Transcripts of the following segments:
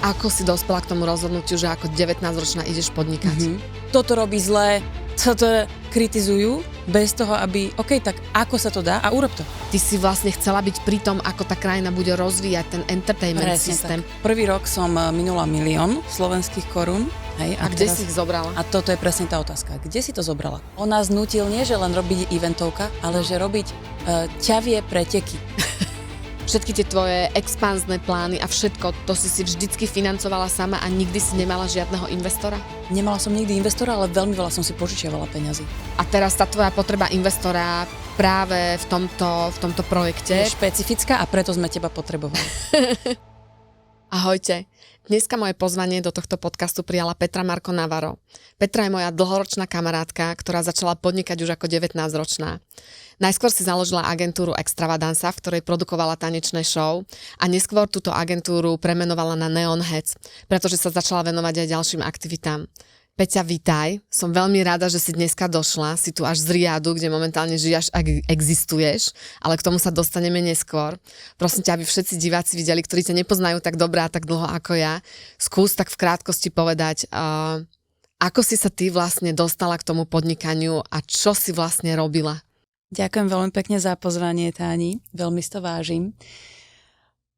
Ako si dospela k tomu rozhodnutiu, že ako 19-ročná ideš podnikať? Toto robí zle, toto kritizujú, bez toho, aby, tak ako sa to dá a urob to. Ty si vlastne chcela byť pri tom, ako tá krajina bude rozvíjať ten entertainment Presne systém. Tak. Prvý rok som minula 1 000 000 slovenských korún. Hej, a kde si ich zobrala? A toto je presne tá otázka. Kde si to zobrala? On nás nutil nie, že len robiť eventovka, ale že robiť ťavie preteky. Všetky tie tvoje expanzné plány a všetko, to si vždycky financovala sama a nikdy si nemala žiadneho investora? Nemala som nikdy investora, ale veľmi veľa som si požičiavala peňazí. A teraz tá tvoja potreba investora práve v tomto projekte je špecifická a preto sme teba potrebovali. Ahojte. Dneska moje pozvanie do tohto podcastu prijala Petra Marko Navarro. Petra je moja dlhoročná kamarátka, ktorá začala podnikať už ako 19-ročná. Najskôr si založila agentúru Extravadanza, v ktorej produkovala tanečné show a neskôr túto agentúru premenovala na Neon Heads, pretože sa začala venovať aj ďalším aktivitám. Peťa, vítaj. Som veľmi rada, že si dneska došla. Si tu až z Riadu, kde momentálne žiješ a existuješ, ale k tomu sa dostaneme neskôr. Prosím ťa, aby všetci diváci videli, ktorí ťa nepoznajú tak dobre a tak dlho ako ja. Skús tak v krátkosti povedať, ako si sa ty vlastne dostala k tomu podnikaniu a čo si vlastne robila? Ďakujem veľmi pekne za pozvanie, Táni. Veľmi si to vážim.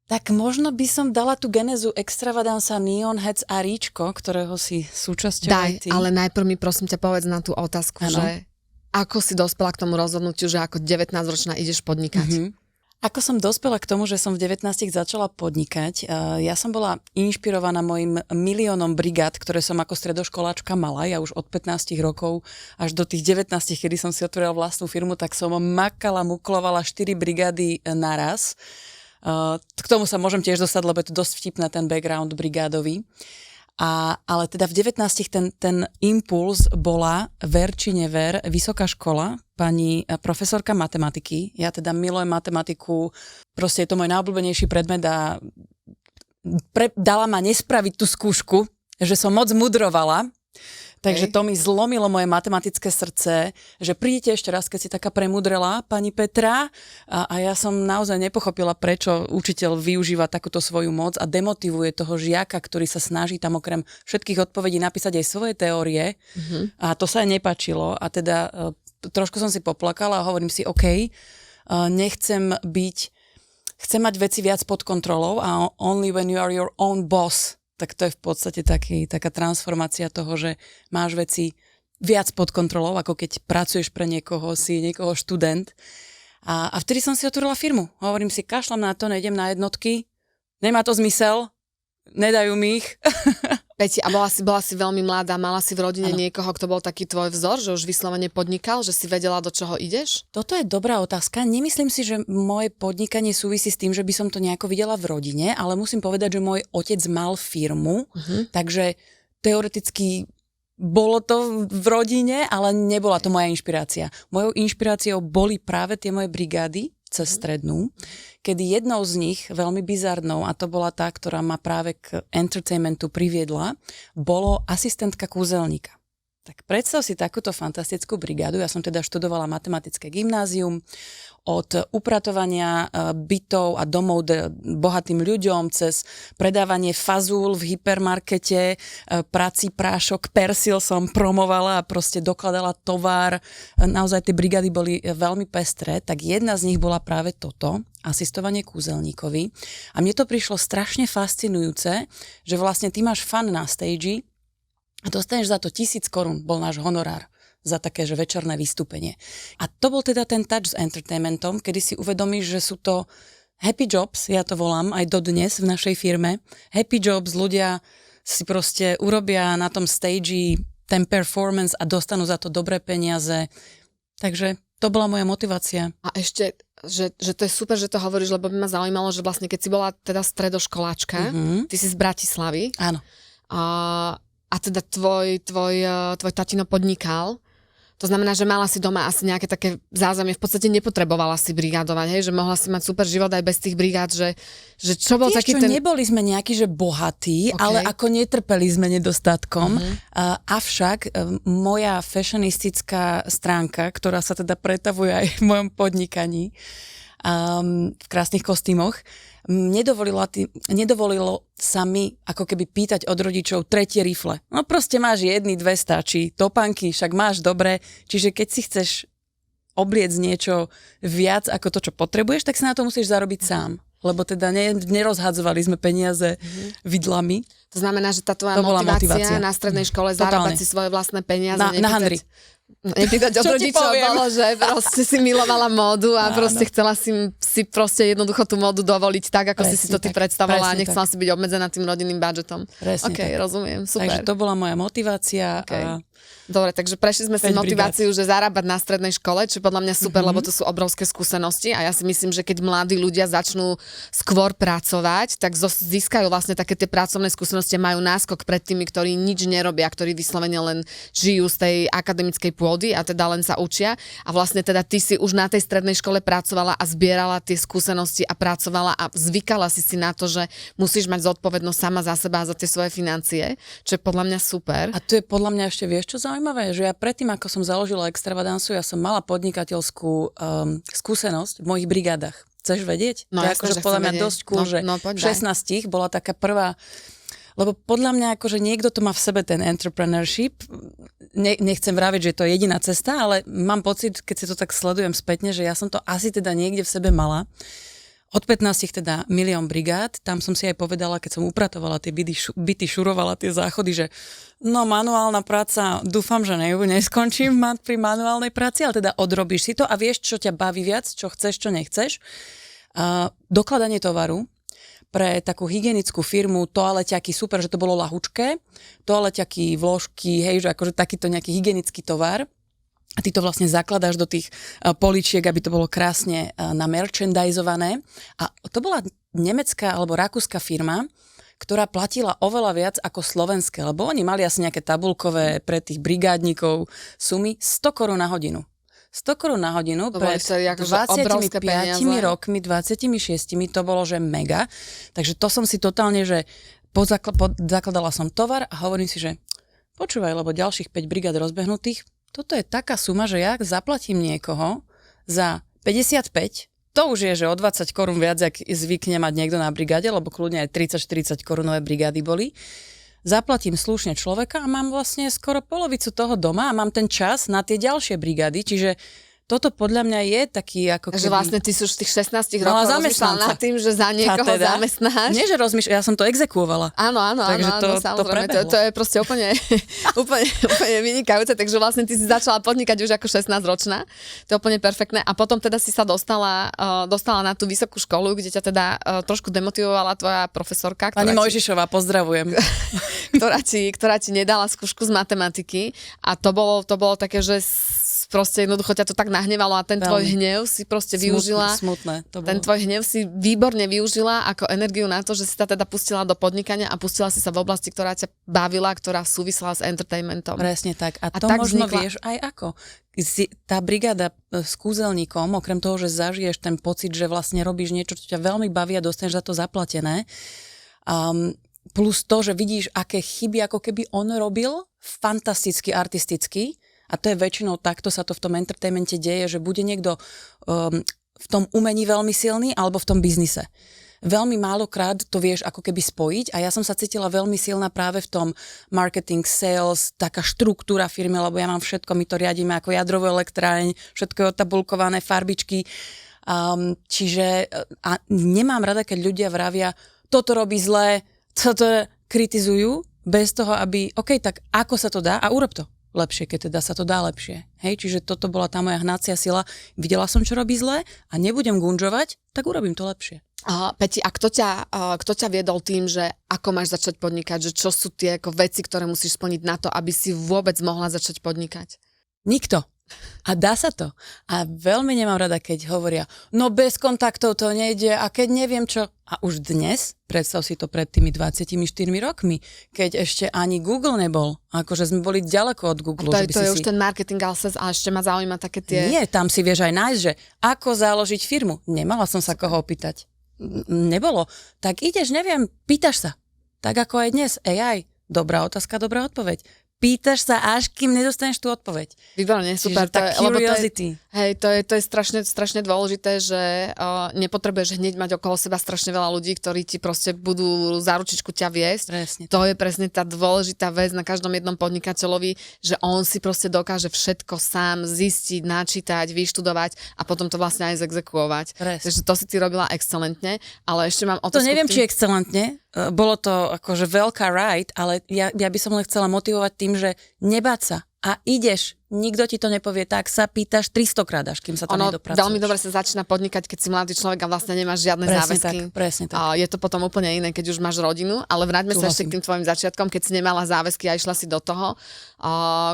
Tak možno by som dala tú genézu Extravadanza, Neon Heads a Ríčko, ktorého si súčasťou aj ty. Daj, ale najprv mi prosím ťa povedz na tú otázku, že ako si dospela k tomu rozhodnutiu, že ako 19-ročná ideš podnikať? Ako som dospela k tomu, že som v 19 začala podnikať, ja som bola inšpirovaná mojim miliónom brigád, ktoré som ako stredoškoláčka mala. Ja už od 15 rokov až do tých 19, kedy som si otvorila vlastnú firmu, tak som makala, muklovala 4 brigády naraz. K tomu sa môžem tiež dostať, lebo je to dosť vtipné ten background brigádový. Ale teda v 19 ten impuls bola, ver či never, vysoká škola, pani profesorka matematiky. Ja teda milujem matematiku, proste je to môj najobľúbenejší predmet a dala ma nespraviť tú skúšku, že som moc mudrovala. Takže to mi zlomilo moje matematické srdce, že prídete ešte raz, keď si taká premudrela, pani Petra, a ja som naozaj nepochopila, prečo učiteľ využíva takúto svoju moc a demotivuje toho žiaka, ktorý sa snaží tam okrem všetkých odpovedí napísať aj svoje teórie. A to sa aj nepáčilo. A teda trošku som si poplakala a hovorím si, chcem mať veci viac pod kontrolou a only when you are your own boss, tak to je v podstate taká transformácia toho, že máš veci viac pod kontrolou, ako keď pracuješ pre niekoho, si niekoho študent. A vtedy som si otvorila firmu. Hovorím si, kašľam na to, nejdem na jednotky, nemá to zmysel, nedajú mi ich. Peti, a bola si veľmi mladá, mala si v rodine niekoho, kto bol taký tvoj vzor, že už vyslovene podnikal, že si vedela, do čoho ideš? Toto je dobrá otázka. Nemyslím si, že moje podnikanie súvisí s tým, že by som to nejako videla v rodine, ale musím povedať, že môj otec mal firmu, takže teoreticky bolo to v rodine, ale nebola to moja inšpirácia. Mojou inšpiráciou boli práve tie moje brigády cez strednú, kedy jednou z nich, veľmi bizarnou, a to bola tá, ktorá ma práve k entertainmentu priviedla, bolo asistentka kúzelníka. Tak predstav si takúto fantastickú brigádu. Ja som teda študovala matematické gymnázium, od upratovania bytov a domov bohatým ľuďom cez predávanie fazúl v hypermarkete, prací prášok, persil som promovala a proste dokladala tovar. Naozaj tie brigády boli veľmi pestré, tak jedna z nich bola práve toto, asistovanie kúzelníkovi. A mne to prišlo strašne fascinujúce, že vlastne ty máš fan na stage a dostaneš za to 1000 korún, bol náš honorár za také, že večerné vystúpenie. A to bol teda ten touch s entertainmentom, kedy si uvedomíš, že sú to happy jobs, ja to volám aj dodnes v našej firme. Happy jobs, ľudia si proste urobia na tom stage ten performance a dostanú za to dobré peniaze. Takže to bola moja motivácia. A ešte, že to je super, že to hovoríš, lebo by ma zaujímalo, že vlastne keď si bola teda stredoškoláčka, ty si z Bratislavy. Áno. A teda tvoj tatino podnikal. To znamená, že mala si doma asi nejaké také zázemie, v podstate nepotrebovala si brigádovať, hej? Že mohla si mať super život aj bez tých brigád, že čo bol taký ten... Neboli sme nejakí, že bohatí, ale ako netrpeli sme nedostatkom. Avšak moja fashionistická stránka, ktorá sa teda pretavuje aj v mojom podnikaní, v krásnych kostýmoch, nedovolilo sa mi ako keby pýtať od rodičov tretie rifle. No proste máš 1, 2 stačí, topánky, však máš dobre, čiže keď si chceš obliec niečo viac ako to, čo potrebuješ, tak sa na to musíš zarobiť sám. Lebo teda nerozhadzovali sme peniaze vidlami. To znamená, že tá tvoja motivácia na strednej škole zarábať si svoje vlastné peniaze. Na handry. Nepýtať od rodičov bolo, že proste si milovala módu a proste chcela si proste jednoducho tú módu dovoliť tak, ako si to ty predstavovala a nechcela si byť obmedzená tým rodinným budžetom. Presne tak. Rozumiem, super. Takže to bola moja motivácia. Okay. Dobre, takže prešli sme si motiváciu, že zarábať na strednej škole, čo podľa mňa super, lebo to sú obrovské skúsenosti a ja si myslím, že keď mladí ľudia začnú skôr pracovať, tak získajú vlastne také tie pracovné skúsenosti, majú náskok pred tými, ktorí nič nerobia, ktorí vyslovene len žijú z tej akademickej pôdy a teda len sa učia a vlastne teda ty si už na tej strednej škole pracovala a zbierala tie skúsenosti a pracovala a zvykala si na to, že musíš mať zodpovednosť sama za seba a za tie svoje financie, čo je podľa mňa super. A to je podľa mňa ešte, vieš čo zaujímavé, že ja predtým, ako som založila Extravadansu, ja som mala podnikateľskú skúsenosť v mojich brigádach. Chceš vedieť? No, to je akože podľa mňa dosť cool, že 16 bola taká prvá, lebo podľa mňa akože niekto to má v sebe ten entrepreneurship. Nechcem vraviť, že to je jediná cesta, ale mám pocit, keď si to tak sledujem spätne, že ja som to asi teda niekde v sebe mala. Od 15 teda 1 000 000 brigád, tam som si aj povedala, keď som upratovala tie byty, šurovala tie záchody, že no manuálna práca, dúfam, že neskončím pri manuálnej práci, ale teda odrobíš si to a vieš, čo ťa baví viac, čo chceš, čo nechceš. Dokladanie tovaru pre takú hygienickú firmu, toaleťaky, super, že to bolo lahučké, toaleťaky, vložky, hej, že akože takýto nejaký hygienický tovar. A ty to vlastne zakladáš do tých poličiek, aby to bolo krásne namerchandizované. A to bola nemecká alebo rakúska firma, ktorá platila oveľa viac ako slovenské, lebo oni mali asi nejaké tabulkové pre tých brigádnikov sumy 100 korún na hodinu. 100 korún na hodinu pred 25 rokmi, 26, to bolo, že mega. Takže to som si totálne, že zakladala som tovar a hovorím si, že počúvaj, lebo ďalších 5 brigád rozbehnutých, toto je taká suma, že ja zaplatím niekoho za 55, to už je, že o 20 korún viac, jak zvykne mať niekto na brigáde, lebo kľudne aj 30-40 korunové brigády boli. Zaplatím slušne človeka a mám vlastne skoro polovicu toho doma a mám ten čas na tie ďalšie brigády, čiže toto podľa mňa je taký ako keby... Že vlastne ty si už v tých 16 rokoch rozmýšľala nad tým, že za niekoho zamestnáš. Nie, že ja som to exekuovala. Áno, samozrejme. To je proste úplne vynikajúce. Takže vlastne ty si začala podnikať už ako 16-ročná. To je úplne perfektné. A potom teda si sa dostala na tú vysokú školu, kde ťa teda trošku demotivovala tvoja profesorka. Pani Mojžišová, pozdravujem. ktorá ti nedala skúšku z matematiky. A to bolo také, že proste jednoducho ťa to tak nahnevalo a ten tvoj hnev si proste využila. Smutné to bolo. Ten tvoj hnev si výborne využila ako energiu na to, že si sa teda pustila do podnikania a pustila si sa v oblasti, ktorá ťa bavila, ktorá súvisela s entertainmentom. Presne tak. A to tak možno vieš aj ako. Tá brigáda s kúzelníkom, okrem toho, že zažiješ ten pocit, že vlastne robíš niečo, čo ťa veľmi baví a dostaneš za to zaplatené, plus to, že vidíš, aké chyby ako keby on robil, fantasticky artisticky. A to je väčšinou takto sa to v tom entertainmente deje, že bude niekto v tom umení veľmi silný alebo v tom biznise. Veľmi málokrát to vieš ako keby spojiť a ja som sa cítila veľmi silná práve v tom marketing, sales, taká štruktúra firmy, lebo ja mám všetko, my to riadíme ako jadrovú elektráreň, všetko je otabulkované, farbičky. Čiže a nemám rada, keď ľudia vravia, toto robí zle, toto kritizujú, bez toho, aby, OK, tak ako sa to dá a urob to lepšie, keď teda sa to dá lepšie. Hej, čiže toto bola tá moja hnacia sila. Videla som, čo robí zle a nebudem gunžovať, tak urobím to lepšie. Peti, a kto ťa viedol tým, že ako máš začať podnikať? Že čo sú tie ako veci, ktoré musíš splniť na to, aby si vôbec mohla začať podnikať? Nikto. A dá sa to. A veľmi nemám rada, keď hovoria, no bez kontaktov to nejde a keď neviem čo. A už dnes, predstav si to pred tými 24 rokmi, keď ešte ani Google nebol. Akože sme boli ďaleko od Google. A to je už ten marketing, ale ešte ma zaujíma také tie... Nie, tam si vieš aj nájsť, že ako založiť firmu. Nemala som sa koho opýtať. Nebolo. Tak ideš, neviem, pýtaš sa. Tak ako aj dnes. AI. Dobrá otázka, dobrá odpoveď. Pýtaš sa, až kým nedostaneš tú odpoveď. Výborne, super. Tá curiosity. Hej, to je strašne dôležité, že nepotrebuješ hneď mať okolo seba strašne veľa ľudí, ktorí ti proste budú za ručičku ťa viesť. Presne. To je presne tá dôležitá vec na každom jednom podnikateľovi, že on si proste dokáže všetko sám zistiť, načítať, vyštudovať a potom to vlastne aj zexekuovať. Presne. Takže to si ty robila excelentne, ale ešte mám To otázku. neviem, či excelentne. Bolo to akože veľká ride, ale ja by som len chcela motivovať tým, že nebáť sa a ideš. Nikto ti to nepovie, tak sa pýtaš 300 krát, až kým sa to nedopracuješ. Veľmi dobre sa začína podnikať, keď si mladý človek a vlastne nemáš žiadne záväzky. Presne tak. A je to potom úplne iné, keď už máš rodinu, ale vráťme sa ešte k tým tvojim začiatkom, keď si nemala záväzky a išla si do toho.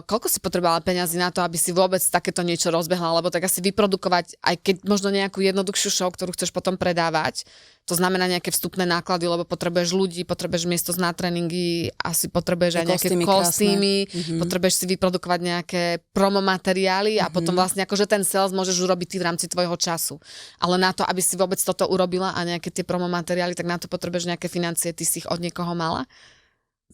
Koľko si potrebovala peňazí na to, aby si vôbec takéto niečo rozbehla, alebo tak asi vyprodukovať, aj keď možno nejakú jednoduchšiu show, ktorú chceš potom predávať. To znamená nejaké vstupné náklady, lebo potrebuješ ľudí, potrebuješ miesto na tréningy, asi potrebuješ aj nejaké kostýmy, potrebuješ si vyprodukovať nejaké promo materiály a potom vlastne akože ten sales môžeš urobiť ty v rámci tvojho času. Ale na to, aby si vôbec toto urobila a nejaké tie promo materiály, tak na to potrebuješ nejaké financie, ty si ich od niekoho mala?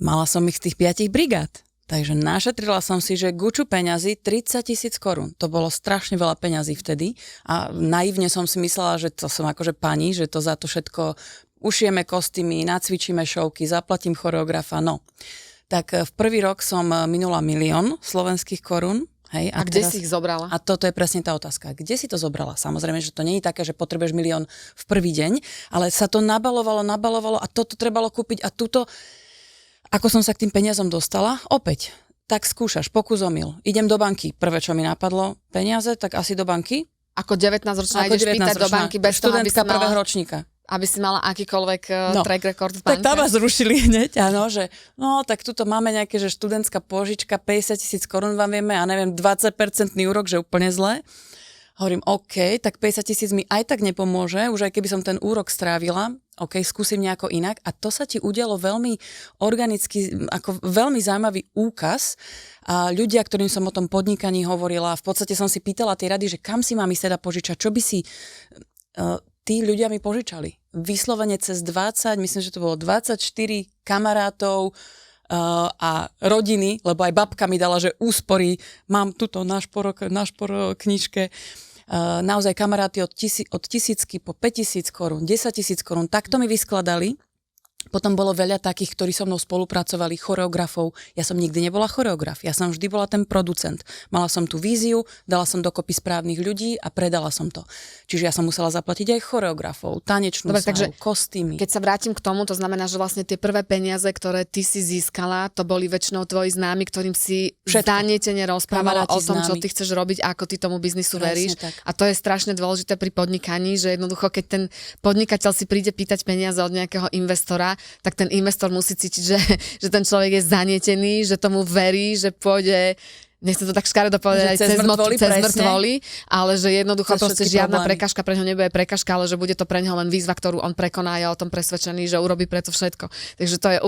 Mala som ich z tých 5 brigád. Takže našetrila som si, že guču peňazí 30 000 korún. To bolo strašne veľa peňazí vtedy a naivne som si myslela, že to som akože pani, že to za to všetko ušijeme kostýmy, nacvičíme šovky, zaplatím choreografa, no. Tak v prvý rok som minula 1 000 000 slovenských korún. Hej, a kde si ich zobrala? A toto je presne tá otázka. Kde si to zobrala? Samozrejme, že to nie je také, že potrebuješ 1 000 000 v prvý deň, ale sa to nabalovalo a toto trebalo kúpiť a túto. Ako som sa k tým peniazom dostala? Opäť, tak skúšaš, pokus omyl. Idem do banky. Prvé, čo mi napadlo, peniaze, tak asi do banky. Ako 19-ročná ideš pýtať do banky bez toho, aby si mala, prvého ročníka. Aby si mala akýkoľvek track record v Tak banke. tam ma zrušili hneď, áno, že no, tak tuto máme nejaké, že študentská pôžička, 50 000 korún vám vieme, a neviem, 20% úrok, že úplne zle. Hovorím, OK, tak 50 000 mi aj tak nepomôže, už aj keby som ten úrok strávila, OK, skúsim nejako inak. A to sa ti udialo veľmi organicky, ako veľmi zaujímavý úkaz. A ľudia, ktorým som o tom podnikaní hovorila, v podstate som si pýtala tie rady, že kam si mám ísť teda požičať, čo by si tí ľudia mi požičali. Vyslovene cez 20, myslím, že to bolo 24 kamarátov, a rodiny, lebo aj babka mi dala, že úspory, mám tuto na šporo knižke, naozaj kamaráty od 1000 po 5000 korún, 10 000 korún, takto mi vyskladali. Potom bolo veľa takých, ktorí so mnou spolupracovali, choreografov. Ja som nikdy nebola choreograf, ja som vždy bola ten producent. Mala som tú víziu, dala som dokopy správnych ľudí a predala som to. Čiže ja som musela zaplatiť aj choreografov, tanečnú sálu, kostýmy. Keď sa vrátim k tomu, to znamená, že vlastne tie prvé peniaze, ktoré ty si získala, to boli väčšinou tvoji známi, ktorým si zdanetene rozprávala o tom, čo ty chceš robiť a ako ty tomu biznisu veríš. A to je strašne dôležité pri podnikaní, že jednoducho, keď ten podnikateľ si príde pýtať peniaze od nejakého investora, tak ten investor musí cítiť, že ten človek je zanietený, že tomu verí, že pôjde, nechcem to tak škaredo povedať, cez mŕtvoly, ale že jednoducho proste žiadna prekažka pre ňo nebude prekažka, ale že bude to pre ňoho len výzva, ktorú on prekoná, a ja o tom presvedčený, že urobí preto všetko. Takže to je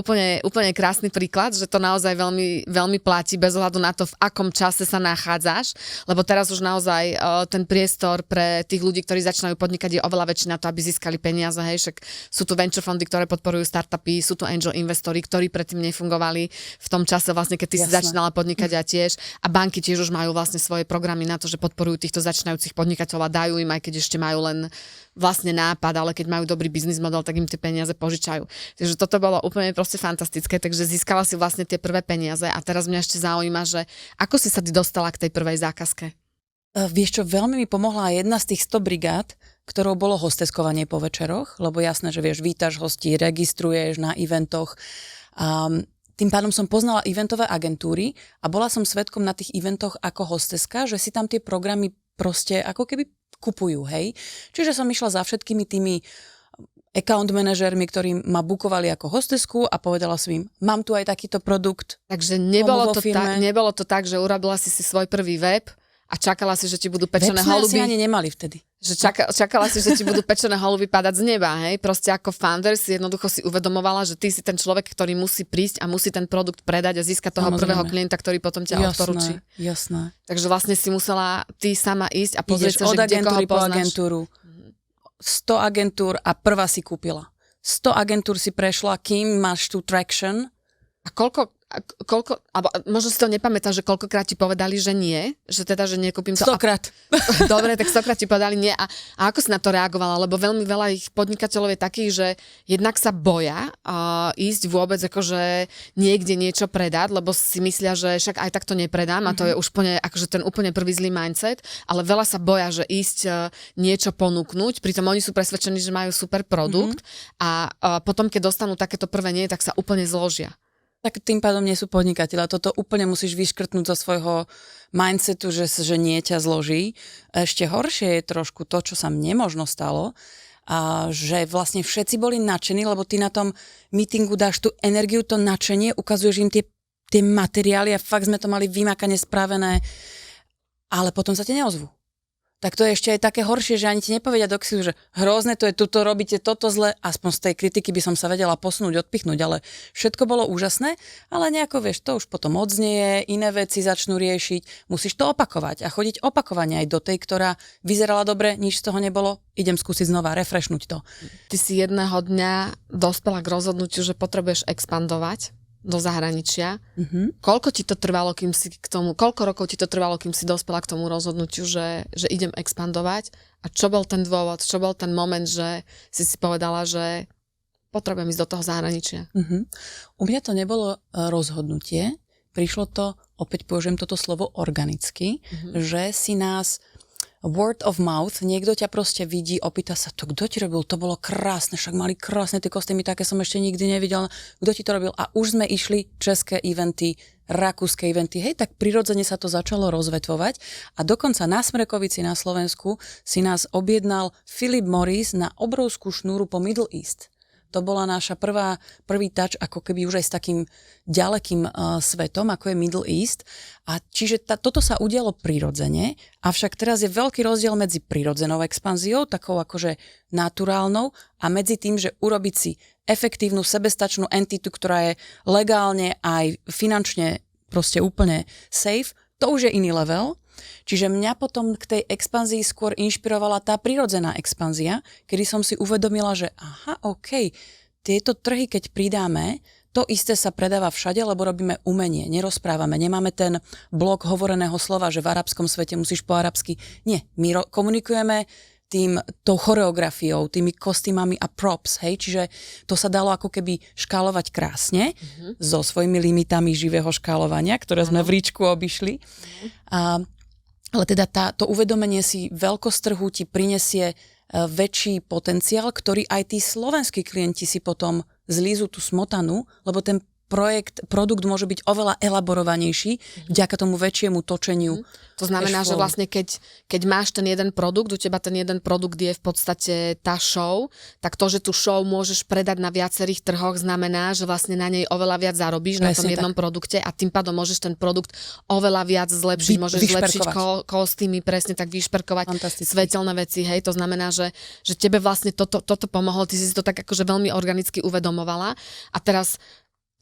úplne krásny príklad, že to naozaj veľmi, veľmi platí bez ohľadu na to, v akom čase sa nachádzaš, lebo teraz už naozaj ten priestor pre tých ľudí, ktorí začínajú podnikať, je oveľa väčší na to, aby získali peniaze, hej, však sú tu venture fondy, ktoré podporujú startupy, sú tu angel investori, ktorí predtým nefungovali v tom čase vlastne, keď ty si začínala podnikať a tiež. A banky tiež už majú vlastne svoje programy na to, že podporujú týchto začínajúcich podnikateľov a dajú im, aj keď ešte majú len vlastne nápad, ale keď majú dobrý biznis model, tak im tie peniaze požičajú. Takže toto bolo úplne proste fantastické, takže získala si vlastne tie prvé peniaze a teraz mňa ešte zaujíma, že ako si sa ty dostala k tej prvej zákazke? Vieš čo, veľmi mi pomohla jedna z tých 100 brigád, ktorou bolo hosteskovanie po večeroch, lebo jasné, že vieš, vítaš hostí, registruješ na eventoch. Tým pádom som poznala eventové agentúry a bola som svedkom na tých eventoch ako hosteska, že si tam tie programy proste ako keby kupujú, hej. Čiže som išla za všetkými tými account manažermi, ktorí ma bukovali ako hostesku a povedala som im, mám tu aj takýto produkt. Takže nebolo to tak, že urobila si svoj prvý web a čakala si, že ti budú pečené holuby. Web sme asi ani nemali vtedy. Že čakala si, že ti budú pečené holuby padať z neba, hej? Proste ako founder si jednoducho si uvedomovala, že ty si ten človek, ktorý musí prísť a musí ten produkt predať a získať toho prvého klienta, ktorý potom ťa odporúči. Jasné. Takže vlastne si musela ty sama ísť a pozrieť sa, že kde koho po poznáš. agentúru. 100 agentúr a prvá si kúpila. 100 agentúr si prešla, kým máš tú traction. A koľko koľko, alebo možno si to nepamätám, že koľkokrát ti povedali, že nie, že teda, že nekúpim to. 100-krát. Dobre, tak 100-krát ti povedali nie. A ako si na to reagovala? Lebo veľmi veľa ich podnikateľov je takých, že jednak sa boja ísť vôbec akože niekde niečo predať, lebo si myslia, že však aj tak to nepredám a to je už akože ten úplne prvý zlý mindset, ale veľa sa boja, že ísť niečo ponúknuť, pritom oni sú presvedčení, že majú super produkt a potom, keď dostanú takéto prvé nie, tak sa úplne zložia. Tak tým pádom nie sú podnikateľa. Toto úplne musíš vyškrtnúť zo svojho mindsetu, že nie ťa zloží. Ešte horšie je trošku to, čo sa mne možno stalo, a že vlastne všetci boli nadšení, lebo ty na tom meetingu dáš tú energiu, to nadšenie, ukazuješ im tie materiály a fakt sme to mali vymakane spravené, ale potom sa ti neozvú. Tak to je ešte aj také horšie, že ani ti nepovedia do ksiu, že hrozné to je, tuto robíte toto zle, aspoň z tej kritiky by som sa vedela posunúť, odpichnúť, ale všetko bolo úžasné, ale nejako vieš, to už potom odznieje, iné veci začnú riešiť, musíš to opakovať a chodiť opakovane aj do tej, ktorá vyzerala dobre, nič z toho nebolo, idem skúsiť znova, refreshnúť to. Ty si jedného dňa dospela k rozhodnutiu, že potrebuješ expandovať do zahraničia. Koľko ti to trvalo, koľko rokov ti to trvalo, kým si dospela k tomu rozhodnutiu, že idem expandovať? A čo bol ten dôvod, čo bol ten moment, že si povedala, že potrebujem ísť do toho zahraničia? U mňa to nebolo rozhodnutie, prišlo to, opäť použijem toto slovo organicky, že si nás word of mouth, niekto ťa proste vidí, opýta sa, to kto ti robil, to bolo krásne, však mali krásne tie kostýmy, také som ešte nikdy nevidel, kto ti to robil a už sme išli české eventy, rakúske eventy, hej, tak prirodzene sa to začalo rozvetvovať a dokonca na Smrekovici na Slovensku si nás objednal Philip Morris na obrovskú šnúru po Middle East. To bola naša prvý touch, ako keby už aj s takým ďalekým svetom, ako je Middle East. A čiže toto sa udialo prirodzene, avšak teraz je veľký rozdiel medzi prirodzenou expanziou, takou akože naturálnou, a medzi tým, že urobiť si efektívnu, sebestačnú entitu, ktorá je legálne aj finančne proste úplne safe, to už je iný level. Čiže mňa potom k tej expanzii skôr inšpirovala tá prirodzená expanzia, kedy som si uvedomila, že tieto trhy, keď pridáme, to isté sa predáva všade, lebo robíme umenie, nerozprávame, nemáme ten blok hovoreného slova, že v arabskom svete musíš po arabsky. Nie, my komunikujeme tou choreografiou, tými kostýmami a props, hej, čiže to sa dalo ako keby škálovať krásne so svojimi limitami živého škálovania, ktoré sme v Ríčku obišli. Ale teda to uvedomenie si veľkosť trhu ti prinesie väčší potenciál, ktorý aj tí slovenskí klienti si potom zlízu tú smotanu, lebo ten produkt môže byť oveľa elaborovanejší vďaka tomu väčšiemu točeniu. To znamená, že vlastne keď máš ten jeden produkt, u teba ten jeden produkt je v podstate tá show, tak to, že tú show môžeš predať na viacerých trhoch, znamená, že vlastne na nej oveľa viac zarobíš na tom jednom produkte a tým pádom môžeš ten produkt oveľa viac zlepšiť, môžeš zlepšiť kostýmy, presne tak vyšperkovať svetelné veci, hej, to znamená, že tebe vlastne toto pomohlo, ty si to tak akože veľmi organicky uvedomovala a teraz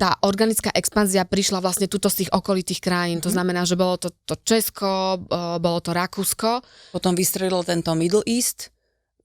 tá organická expanzia prišla vlastne tuto z tých okolitých krajín. To znamená, že bolo to Česko, bolo to Rakúsko. Potom vystrelil tento Middle East.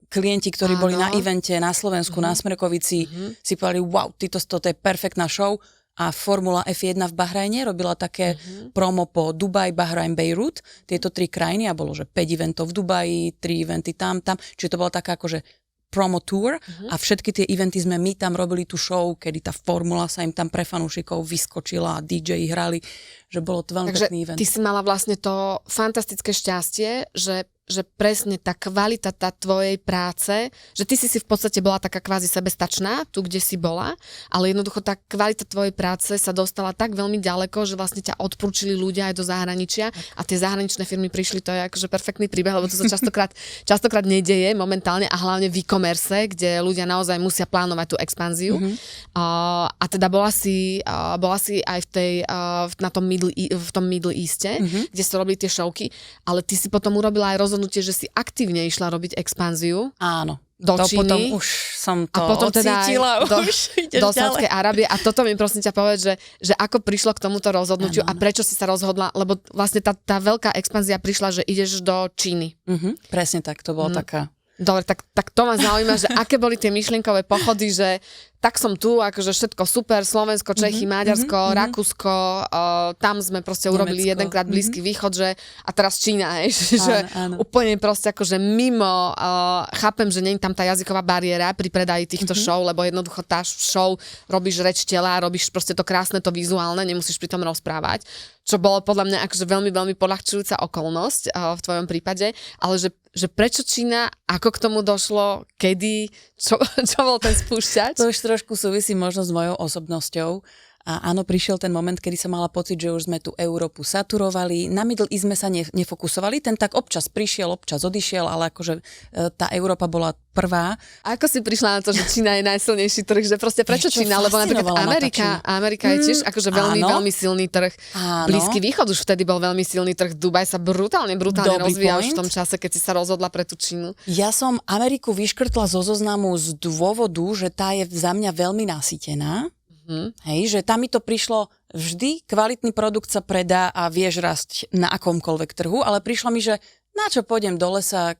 Klienti, ktorí boli na evente na Slovensku, na Smrekovici, si povedali, wow, toto je perfektná show. A Formula F1 v Bahrajne robila také promo po Dubaj, Bahrajn, Bejrút. Tieto 3 krajiny a bolo, že 5 eventov v Dubaji, 3 eventy tam. Čiže to bola taká akože promo tour a všetky tie eventy sme my tam robili tú show, kedy tá formula sa im tam pre fanúšikov vyskočila a DJ hrali, že bolo to veľmi pekný event. Takže ty si mala vlastne to fantastické šťastie, že presne tá kvalita tvojej práce, že ty si v podstate bola taká kvázi sebestačná, tu, kde si bola, ale jednoducho tá kvalita tvojej práce sa dostala tak veľmi ďaleko, že vlastne ťa odporúčili ľudia aj do zahraničia a tie zahraničné firmy prišli, to je akože perfektný príbeh, lebo to sa častokrát nedeje momentálne a hlavne v e-commerce, kde ľudia naozaj musia plánovať tú expanziu. A teda bola si aj v tom Middle Easte, kde ste robili tie showky, ale ty si potom urobila aj rozhodnutie, že si aktívne išla robiť expanziu. Áno. Do Číny. Potom už som to ocítila. Do Sádskej Arábie. A toto mi prosím ťa povedz, že ako prišlo k tomuto rozhodnutiu a prečo si sa rozhodla, lebo vlastne tá veľká expanzia prišla, že ideš do Číny. Presne tak, to bola taká. Dobre, tak to ma zaujíma, že aké boli tie myšlienkové pochody, že tak som tu, akože všetko super, Slovensko, Čechy, Maďarsko, Rakúsko, tam sme proste urobili Nemecko. jedenkrát Blízky východ, že a teraz Čína, že Áno. úplne proste akože mimo, chápem, že nie je tam tá jazyková bariéra pri predaji týchto show, lebo jednoducho tá show robíš reč tela, robíš proste to krásne, to vizuálne, nemusíš pri tom rozprávať, čo bolo podľa mňa akože veľmi, veľmi poľahčujúca okolnosť v tvojom prípade, ale že prečo Čína, ako k tomu došlo, kedy, čo bol ten spúšťač? To už trošku súvisí možno s mojou osobnosťou. A áno, prišiel ten moment, kedy som mala pocit, že už sme tú Európu saturovali. Na Middle East sme sa nefokusovali, ten tak občas prišiel, občas odišiel, ale akože tá Európa bola prvá. A ako si prišla na to, že Čína je najsilnejší trh? Že proste prečo Čo Čína? Lebo napríklad Amerika je tiež akože veľmi, áno. veľmi silný trh. Áno. Blízky východ už vtedy bol veľmi silný trh. Dubaj sa brutálne Dobrý rozvíjal už v point. tom čase, keď si sa rozhodla pre tú Čínu. Ja som Ameriku vyškrtla zo zoznamu z dôvodu, že tá je za mňa veľmi nasýtená. Hej, že tam mi to prišlo vždy, kvalitný produkt sa predá a vieš rásť na akomkoľvek trhu, ale prišlo mi, že na čo pôjdem do lesa,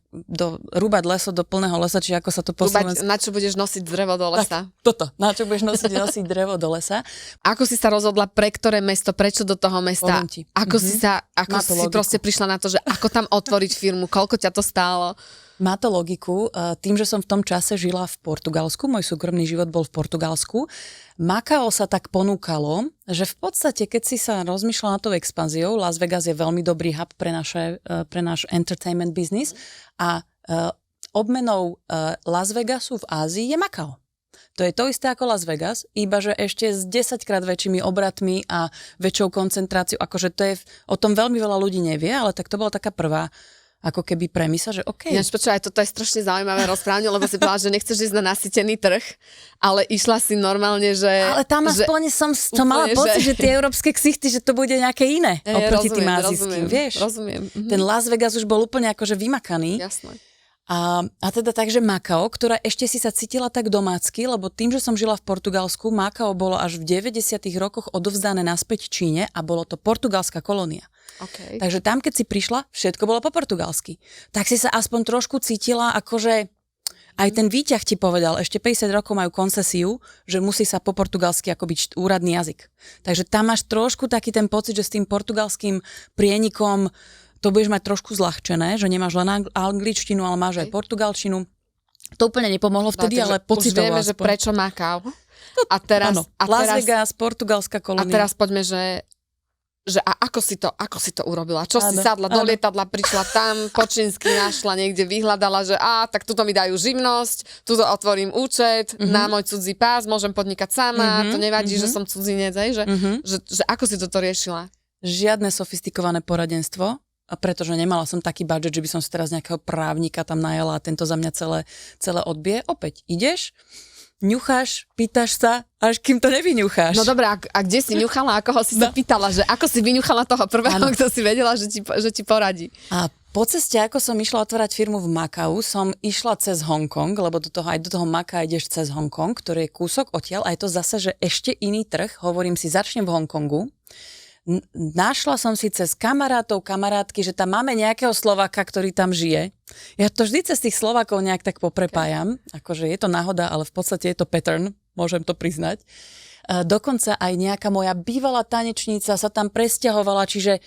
rúbať leso do plného lesa, či ako sa to po slovensku... Na čo budeš nosiť drevo do lesa? Toto, na čo budeš nosiť drevo do lesa. Ako si sa rozhodla, pre ktoré mesto, prečo do toho mesta? Poviem ti. Ako si Má to si logiku. proste prišla na to, že ako tam otvoriť firmu, koľko ťa to stálo? Má to logiku. Tým, že som v tom čase žila v Portugalsku, môj súkromný život bol v Portugalsku, Makao sa tak ponúkalo, že v podstate, keď si sa rozmýšľala nad tou expanziou, Las Vegas je veľmi dobrý hub pre náš entertainment business a obmenou Las Vegasu v Ázii je Makao. To je to isté ako Las Vegas, iba že ešte s 10-krát väčšími obratmi a väčšou koncentráciou. Akože to je, o tom veľmi veľa ľudí nevie, ale tak to bola taká prvá ako keby premisa, že OK. Ináč počúvaj, toto je strašne zaujímavé rozprávanie, lebo si povedala, že nechceš ísť na nasýtený trh, ale išla si normálne, že... Ale tam aspoň som mala pocit, že tie európske ksichty, že to bude nejaké iné oproti tým azijským, vieš? Rozumiem. Ten Las Vegas už bol úplne akože vymakaný. Jasné. A teda takže Makao, ktorá ešte si sa cítila tak domácky, lebo tým, že som žila v Portugalsku, Makao bolo až v 90. rokoch odovzdané naspäť Číne a bolo to portugalská kolónia. Okay. Takže tam, keď si prišla, všetko bolo po portugalsky. Tak si sa aspoň trošku cítila, akože aj ten výťah ti povedal, ešte 50 rokov majú koncesiu, že musí sa po portugalsky ako byť úradný jazyk. Takže tam máš trošku taký ten pocit, že s tým portugalským prienikom to budeš mať trošku zľahčené, že nemáš len angličtinu, ale máš aj portugalčinu. To úplne nepomohlo vtedy, ale pocitovo vieme, aspoň. že prečo Makao. A teraz, áno, Las Vegas, portugalská kolónia. A teraz poďme, že ako si to urobila? Čo si sadla do lietadla, prišla tam, po čínsky našla niekde, vyhľadala, že tak tuto mi dajú živnosť, tuto otvorím účet, na môj cudzí pás, môžem podnikať sama, to nevadí, že som cudzinec, že ako si toto riešila? Žiadne sofistikované poradenstvo, a pretože nemala som taký budget, že by som si teraz nejakého právnika tam najala a tento za mňa celé odbie. Opäť ideš, ňucháš, pýtaš sa, až kým to nevyňucháš. No dobré, a kde si ňuchala, ako ho si sa pýtala, že ako si vyňuchala toho prvého, kto si vedela, že ti poradí? A po ceste, ako som išla otvárať firmu v Makau, som išla cez Hongkong, lebo do toho Maka ideš cez Hongkong, ktorý je kúsok odtiaľ a je to zase, že ešte iný trh, hovorím si, začnem v Hongkongu. Našla som si cez kamarátky, že tam máme nejakého Slováka, ktorý tam žije. Ja to vždy cez tých Slovákov nejak tak poprepájam. Akože je to náhoda, ale v podstate je to pattern, môžem to priznať. Dokonca aj nejaká moja bývalá tanečníca sa tam presťahovala, čiže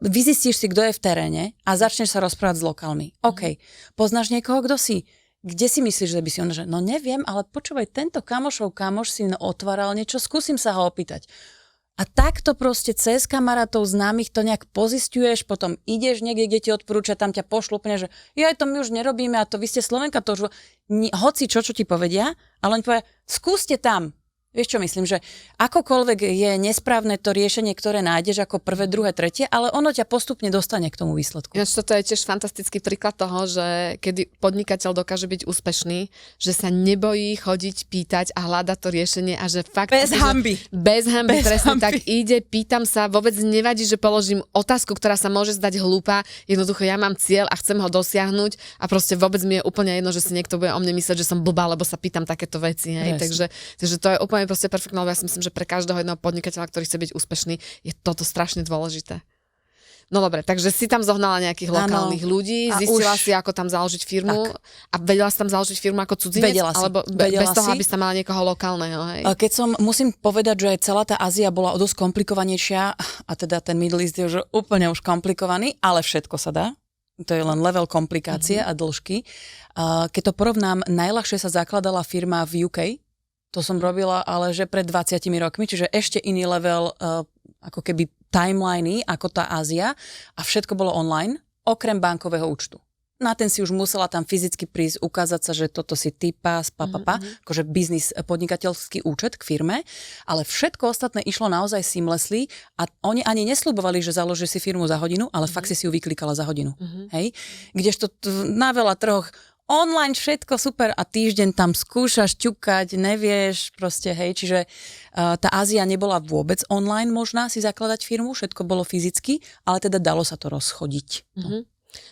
vyzistíš si, kto je v teréne a začneš sa rozprávať s lokálmi. OK, poznáš niekoho, kto si? Kde si myslíš, že by si on, že no neviem, ale počúvaj, tento kamoš si otváral niečo, skúsim sa ho opýtať. A takto proste cez kamarátov známych to nejak pozisťuješ, potom ideš niekde, kde ti odporúča, tam ťa pošlu úplne, že to my už nerobíme a to vy ste Slovenka, to už hoci čo ti povedia, ale oni povedia, skúste tam. Vieš čo myslím, že akokoľvek je nesprávne to riešenie, ktoré nájdeš ako prvé, druhé, tretie, ale ono ťa postupne dostane k tomu výsledku. Ináč toto je tiež fantastický príklad toho, že kedy podnikateľ dokáže byť úspešný, že sa nebojí chodiť, pýtať a hľadať to riešenie a že fakt... Bez hanby. Bez hanby, presne tak ide, pýtam sa, vôbec nevadí, že položím otázku, ktorá sa môže zdať hlúpa, jednoducho ja mám cieľ a chcem ho dosiahnuť a proste vôbec mi je úplne jedno, že si niekto bude o mne mysleť, že som blbá, lebo sa pýtam takéto veci, hej. Takže to je úplne proste perfektné, lebo ja si myslím, že pre každého jedného podnikateľa, ktorý chce byť úspešný, je toto strašne dôležité. No dobre, takže si tam zohnala nejakých lokálnych ľudí, A zistila už- si, ako tam založiť firmu a vedela si tam založiť firmu ako cudzinec? Vedela si, Alebo vedela bez toho, si. aby si tam mala niekoho lokálneho, hej? Musím povedať, že aj celá tá Ázia bola dosť komplikovanejšia a teda ten Middle East je už úplne už komplikovaný, ale všetko sa dá. To je len level komplikácie a dĺžky. Keď to porovnám, najľahšie sa zakladala firma v UK, to som robila ale že pred 20 rokmi, čiže ešte iný level ako keby timeliny ako tá Ázia a všetko bolo online, okrem bankového účtu. Na ten si už musela tam fyzicky prísť, ukázať sa, že toto si typa, akože biznis, podnikateľský účet k firme, ale všetko ostatné išlo naozaj seamlessly a oni ani nesľubovali, že založí si firmu za hodinu, ale fakt si ju vyklikala za hodinu. Hej? Kdežto na veľa trhoch online všetko super a týždeň tam skúšaš ťukať, nevieš, proste hej, čiže tá Ázia nebola vôbec online možná si zakladať firmu, všetko bolo fyzicky, ale teda dalo sa to rozchodiť.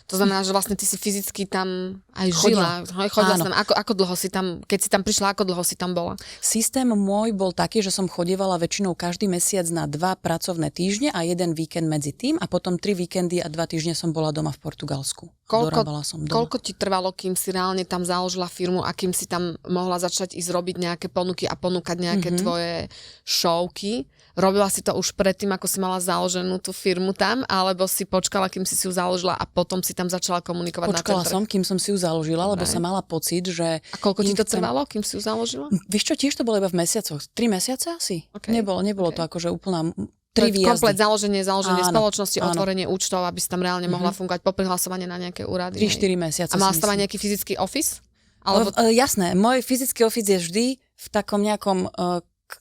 To znamená, že vlastne ty si fyzicky tam aj žila. Chodila si tam. Ako dlho si tam, keď si tam prišla, ako dlho si tam bola? Systém môj bol taký, že som chodievala väčšinou každý mesiac na 2 pracovné týždne a 1 víkend medzi tým a potom 3 víkendy a 2 týždne som bola doma v Portugalsku. Dorábala som doma. Koľko ti trvalo, kým si reálne tam založila firmu a kým si tam mohla začať ísť robiť nejaké ponuky a ponúkať nejaké tvoje showky? Robila si to už predtým, ako si mala založenú tú firmu tam, alebo si počkala, kým si ju založila a potom si tam začala komunikovať na ten Počkala trh? som, kým som si ju založila, lebo som mala pocit, že... A koľko ti to trvalo, kým si ju založila? Vieš čo, tiež to bolo iba v mesiacoch. 3 mesiace asi? Okay. Nebolo to akože úplná... 3 výjazdy. Komplet založenie spoločnosti, áno. otvorenie účtov, aby si tam reálne mohla fungovať po prihlasovanie na nejaké úrady. 3-4 mesiace. A mala si tam aj nejaký fyzický office? Alebo... Jasné, môj fyzický office je vždy v takom nejakom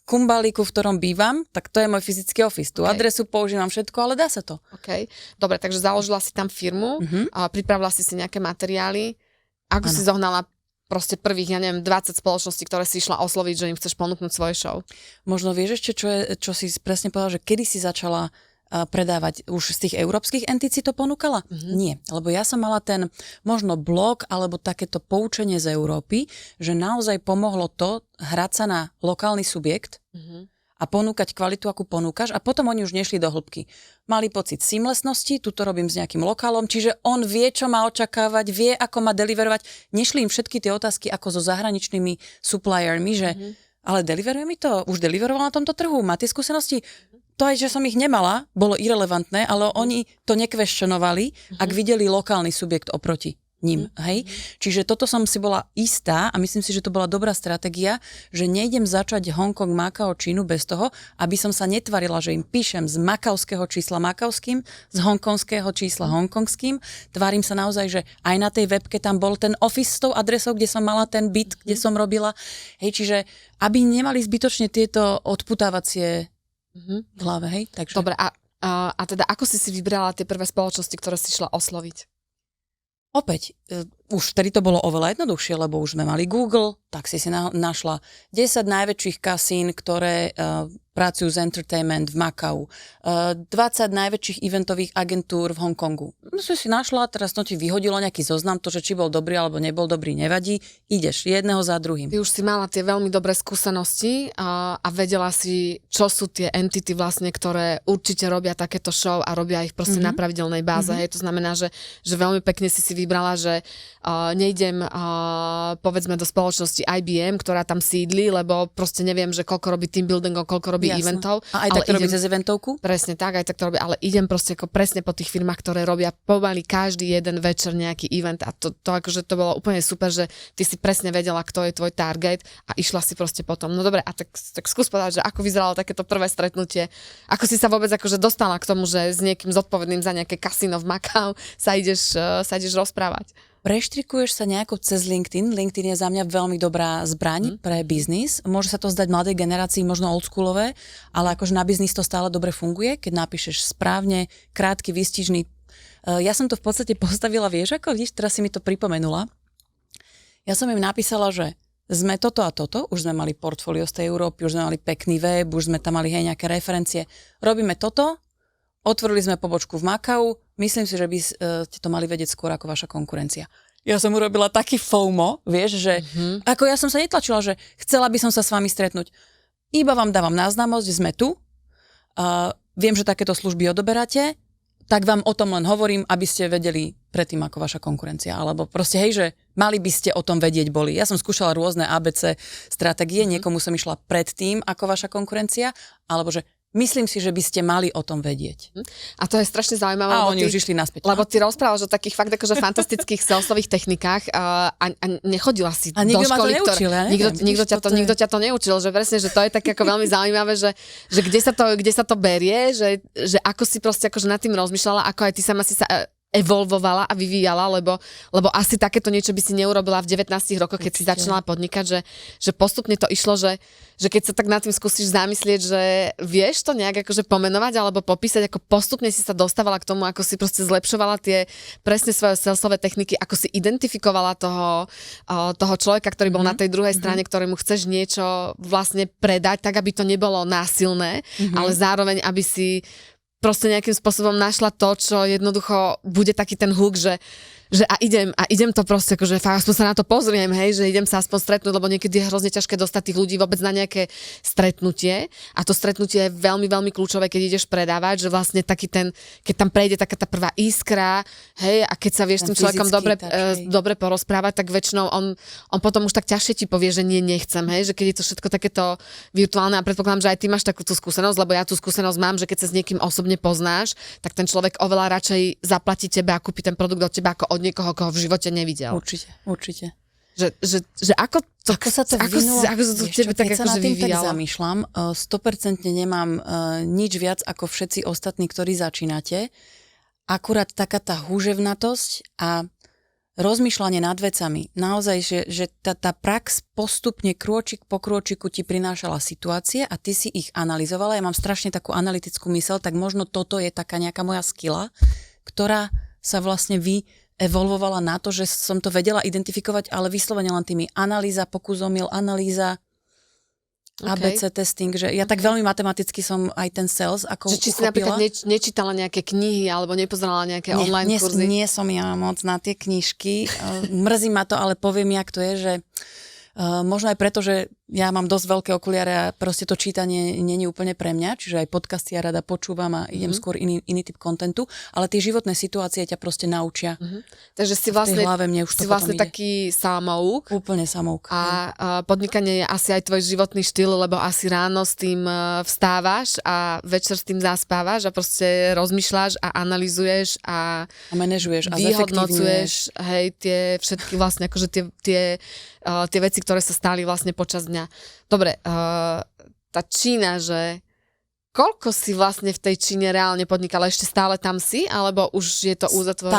kumbalíku, v ktorom bývam, tak to je môj fyzický office. Tú adresu používam všetko, ale dá sa to. OK. Dobre, takže založila si tam firmu, a pripravila si nejaké materiály. Ako si zohnala proste prvých, 20 spoločností, ktoré si išla osloviť, že im chceš ponúknuť svoje show? Možno vieš ešte, čo si presne povedala, že kedy si začala predávať, už z tých európskych entit si to ponúkala? Nie, lebo ja som mala ten možno blog alebo takéto poučenie z Európy, že naozaj pomohlo to hrať sa na lokálny subjekt a ponúkať kvalitu, akú ponúkaš a potom oni už nešli do hĺbky. Mali pocit seamlessnosti, tu to robím s nejakým lokálom, čiže on vie, čo má očakávať, vie, ako má deliverovať. Nešli im všetky tie otázky ako so zahraničnými suppliermi, že ale deliveruje mi to? Už deliveroval na tomto trhu? Má tie skúsenosti? To aj, že som ich nemala, bolo irelevantné, ale oni to nekvestionovali, ak videli lokálny subjekt oproti ním. Hej? Čiže toto som si bola istá a myslím si, že to bola dobrá stratégia, že nejdem začať Hongkong, Makao, Čínu bez toho, aby som sa netvarila, že im píšem z makauského čísla makauským, z hongkongského čísla hongkongským. Tvárim sa naozaj, že aj na tej webke tam bol ten office s tou adresou, kde som mala ten byt, kde som robila. Hej, čiže aby nemali zbytočne tieto odputávacie v hlave, hej? Takže... Dobre, a teda ako si vybrala tie prvé spoločnosti, ktoré si šla osloviť? Opäť, už vtedy to bolo oveľa jednoduchšie, lebo už sme mali Google, tak si našla 10 najväčších kasín, ktoré pracujú z entertainment v Makau, 20 najväčších eventových agentúr v Hongkongu. No si našla, teraz to ti vyhodilo nejaký zoznam, to, že či bol dobrý alebo nebol dobrý, nevadí, ideš jedného za druhým. Ty už si mala tie veľmi dobré skúsenosti a vedela si, čo sú tie entity vlastne, ktoré určite robia takéto show a robia ich proste na pravidelnej báze. Hej, to znamená, že veľmi pekne si vybrala, že nejdem povedzme do spoločnosti IBM, ktorá tam sídli, lebo proste neviem, že koľko robí team buildingov, koľko robí eventov. A aj tak to robí cez eventovku? Presne tak, aj tak to robí, ale idem proste ako presne po tých firmách, ktoré robia pomaly každý jeden večer nejaký event a to akože to bolo úplne super, že ty si presne vedela, kto je tvoj target a išla si proste potom. No dobre, a tak skús povedať, že ako vyzeralo takéto prvé stretnutie, ako si sa vôbec akože dostala k tomu, že s niekým zodpovedným za nejaké kasíno v Makau sa ideš rozprávať. Preštrikuješ sa nejako cez LinkedIn. LinkedIn je za mňa veľmi dobrá zbraň pre biznis. Môže sa to zdať mladej generácii, možno oldschoolové, ale akože na biznis to stále dobre funguje, keď napíšeš správne, krátky, výstižný. Ja som to v podstate postavila, vieš, ako vidíš, teraz si mi to pripomenula. Ja som im napísala, že sme toto a toto, už sme mali portfólio z tej Európy, už sme mali pekný web, už sme tam mali nejaké referencie. Robíme toto, otvorili sme pobočku v Makau, myslím si, že by ste to mali vedieť skôr ako vaša konkurencia. Ja som urobila taký FOMO, vieš, že ako ja som sa netlačila, že chcela by som sa s vami stretnúť. Iba vám dávam náznamosť, sme tu, viem, že takéto služby odoberáte, tak vám o tom len hovorím, aby ste vedeli predtým ako vaša konkurencia. Alebo proste, hej, že mali by ste o tom vedieť boli. Ja som skúšala rôzne ABC stratégie, niekomu som išla predtým ako vaša konkurencia, alebo že myslím si, že by ste mali o tom vedieť. A to je strašne zaujímavé. A oni už išli naspäť. Lebo ty rozprávaš o takých fakt akože fantastických salesových technikách a nechodila si a do školy, školy, neučil, ja neviem, nikto ťa to neučil, že presne, že to je tak ako veľmi zaujímavé, že kde sa to berie, že ako si proste akože nad tým rozmýšľala, ako aj ty sama si sa evolvovala a vyvíjala, lebo asi takéto niečo by si neurobila v 19 rokoch, keď si začínala podnikať, že postupne to išlo, že keď sa tak nad tým skúsiš zamyslieť, že vieš to nejak akože pomenovať alebo popísať, ako postupne si sa dostávala k tomu, ako si proste zlepšovala tie presne svoje salesové techniky, ako si identifikovala toho človeka, ktorý bol na tej druhej strane, ktorému chceš niečo vlastne predať, tak aby to nebolo násilné, ale zároveň, aby si proste nejakým spôsobom našla to, čo jednoducho bude taký ten hook, že idem to proste, akože aspoň sa na to pozriem, hej, že idem sa aspoň stretnúť, lebo niekedy je hrozne ťažké dostať tých ľudí vôbec na nejaké stretnutie a to stretnutie je veľmi, veľmi kľúčové, keď ideš predávať, že vlastne taký ten, keď tam prejde taká tá prvá iskra, hej, a keď sa vieš s tým človekom dobre porozprávať, tak väčšinou on potom už tak ťažšie ti povie, že nechcem, hej, že keď je to všetko takéto virtuálne a predpokladám, že aj ty máš takú tú skúsenosť, lebo ja tú skúsenosť mám, že keď sa s niekým osobne poznáš, tak ten človek oveľa radšej zaplatí tebe a kúpi ten produkt od teba ako od niekoho, koho v živote nevidel. Určite. Že ako sa to vyvinulo? Ako sa to tebe tak keď sa nad akože tým tak vyvíjalo? zamýšľam, 100% nemám nič viac ako všetci ostatní, ktorí začínate. Akurát taká tá húževnatosť a rozmýšľanie nad vecami. Naozaj, že tá prax postupne krôčik po krôčiku ti prinášala situácie a ty si ich analyzovala. Ja mám strašne takú analytickú myseľ, tak možno toto je taká nejaká moja skilla, ktorá sa vlastne evolvovala na to, že som to vedela identifikovať, ale vyslovene len tými analýza, pokus omyl, analýza, ABC testing, že ja tak veľmi matematicky som aj ten sales ako či si napríklad nečítala nejaké knihy alebo nepozerala nejaké online kurzy? Nie som ja moc na tie knižky. Mrzí ma to, ale poviem, jak to je, že možno aj preto, že ja mám dosť veľké okuliare a proste to čítanie nie je úplne pre mňa, čiže aj podcasty ja rada počúvam a idem skôr iný typ kontentu, ale tie životné situácie ťa proste naučia. Takže si vlastne ide. Taký samouk. Úplne samouk. A podnikanie je asi aj tvoj životný štýl, lebo asi ráno s tým vstávaš a večer s tým zaspávaš a proste rozmýšľaš a analyzuješ a manažuješ a vyhodnocuješ, hej, tie všetky vlastne akože tie veci, ktoré sa stali vlastne počas dňa. Dobre, tá Čína, že koľko si vlastne v tej Číne reálne podnikala? Ešte stále tam si? Alebo už je to uzatvorené?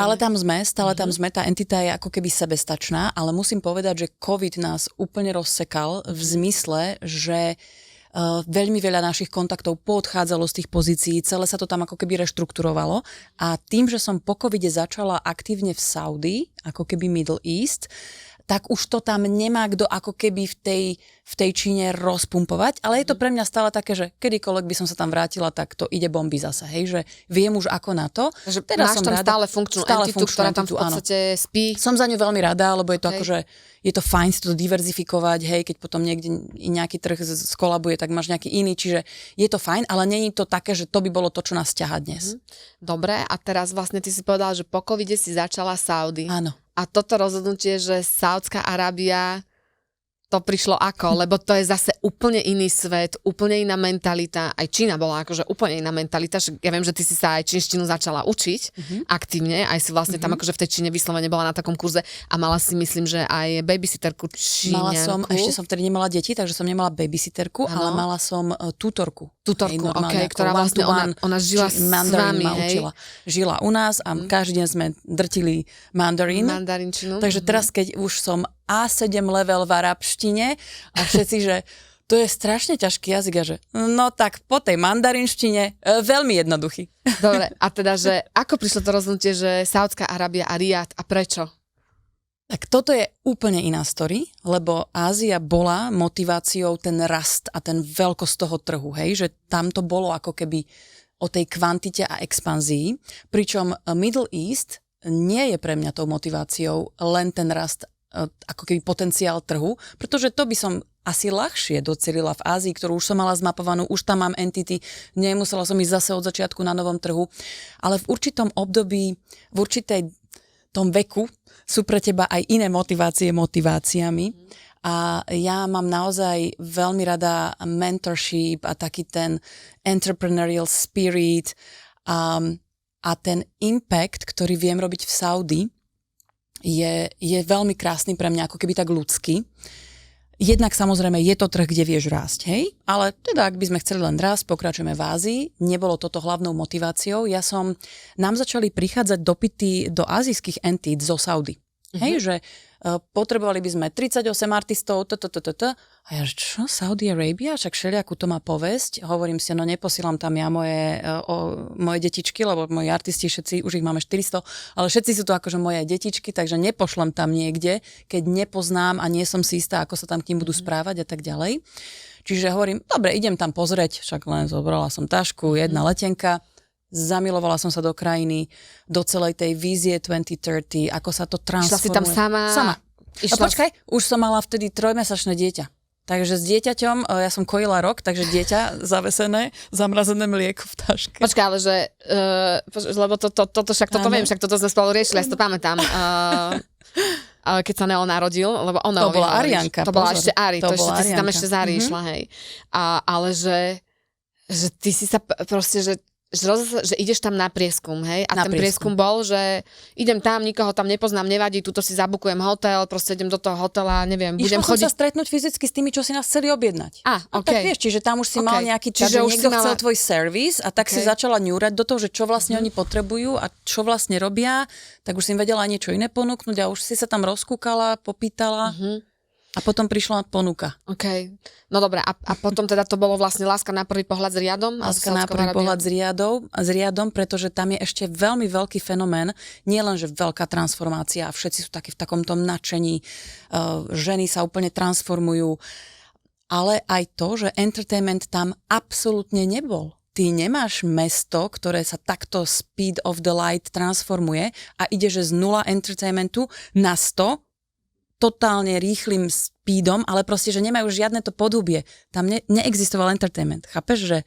Stále tam sme. Tá entita je ako keby sebestačná, ale musím povedať, že COVID nás úplne rozsekal v zmysle, že veľmi veľa našich kontaktov poodchádzalo z tých pozícií, celé sa to tam ako keby reštrukturovalo a tým, že som po covide začala aktívne v Saudi, ako keby Middle East, tak už to tam nemá kto ako keby v tej Číne rozpumpovať, ale je to pre mňa stále také, že kedykoľvek by som sa tam vrátila, tak to ide bomby zase, hej, že viem už ako na to. Takže teda máš tam stále funkčnú entitu, ktorá tam v podstate spí. Som za ňu veľmi rada, lebo je to akože, je to fajn si to diverzifikovať, hej, keď potom niekde nejaký trh skolabuje, tak máš nejaký iný, čiže je to fajn, ale nie je to také, že to by bolo to, čo nás ťaha dnes. Dobre, a teraz vlastne ty si povedala, že po covide si začala Saudi. Áno. A toto rozhodnutie, že Saudská Arábia, to prišlo ako? Lebo to je zase úplne iný svet, úplne iná mentalita. Aj Čína bola akože úplne iná mentalita. Ja viem, že ty si sa aj čínštinu začala učiť aktívne. Aj si vlastne tam akože v tej Číne vyslovene bola na takom kurze a mala si, myslím, že aj babysitterku Číňanku. Ešte som vtedy nemala deti, takže som nemala babysitterku, ale mala som tutorku. Ktorá vlastne ona žila s vami, hej? Žila u nás a každý deň sme drtili mandarinčinu. Takže teraz, keď už som A7 level v arabštine a všetci, že to je strašne ťažký jazyk a že no tak po tej mandarinštine veľmi jednoduchý. Dobre, a teda, že ako prišlo to rozhodnutie, že Saudská Arábia a Riad a prečo? Tak toto je úplne iná story, lebo Ázia bola motiváciou ten rast a ten veľkosť toho trhu, hej, že tam to bolo ako keby o tej kvantite a expanzii, pričom Middle East nie je pre mňa tou motiváciou len ten rast ako keby potenciál trhu, pretože to by som asi ľahšie docelila v Ázii, ktorú už som mala zmapovanú, už tam mám entity, nemusela som ísť zase od začiatku na novom trhu, ale v určitom období, v určitej tom veku sú pre teba aj iné motiváciami a ja mám naozaj veľmi rada mentorship a taký ten entrepreneurial spirit a ten impact, ktorý viem robiť v Saudi, je veľmi krásny pre mňa, ako keby tak ľudský. Jednak samozrejme je to trh, kde vieš rásť, hej? Ale teda, ak by sme chceli len rásť, pokračujeme v Ázii. Nebolo toto hlavnou motiváciou. Nám začali prichádzať dopyty do azijských entít zo Saudi. Hej, že potrebovali by sme 38 artistov, a ja, čo, Saudi Arabia? Však všelijakú to má povesť. Hovorím si, no neposílam tam ja moje detičky, lebo moji artisti všetci, už ich máme 400, ale všetci sú to akože moje detičky, takže nepošlem tam niekde, keď nepoznám a nie som si istá, ako sa tam k ním budú správať a tak ďalej. Čiže hovorím, dobre, idem tam pozrieť, však len zobrala som tašku, jedna letenka, zamilovala som sa do krajiny, do celej tej vízie 2030, ako sa to transformuje. Išla si tam sama? Sama. A počkaj, už som mala vtedy 3-mesačné dieťa. Takže s dieťaťom, ja som kojila rok, takže dieťa zavesené, zamrazené mlieko v taške. Počkaj, ale že, lebo toto však, toto viem, však toto sme spolu riešili, ja si to pamätám. Keď sa Neo narodil, lebo ono... To bola Arianka. To bola ešte Ari, to ešte, bola ty si tam ešte Zari išla, hej. Ale že ty si sa proste, že ideš tam na prieskum, hej? A ten prieskum bol, že idem tam, nikoho tam nepoznám, nevadí, tuto si zabukujem hotel, proste idem do toho hotela, neviem, budem chodiť. Išla som sa stretnúť fyzicky s tými, čo si nás chceli objednať. OK. Tak vieš, čiže tam už si mal nejaký čas, že niekto chcel tvoj servis a tak si začala ňúrať do toho, že čo vlastne oni potrebujú a čo vlastne robia, tak už si im vedela niečo iné ponúknuť a už si sa tam rozkúkala, popýtala. A potom prišla ponuka. OK. No dobré, a potom teda to bolo vlastne láska na prvý pohľad s Riadom? Láska na prvý pohľad s Riadom, pretože tam je ešte veľmi veľký fenomén, nie len, že veľká transformácia a všetci sú takí v takomto nadšení, ženy sa úplne transformujú, ale aj to, že entertainment tam absolútne nebol. Ty nemáš mesto, ktoré sa takto speed of the light transformuje a ide, že z 0 entertainmentu na 100 totálne rýchlym speedom, ale proste, že nemajú žiadne to podhubie. Tam neexistoval entertainment. Chápeš, že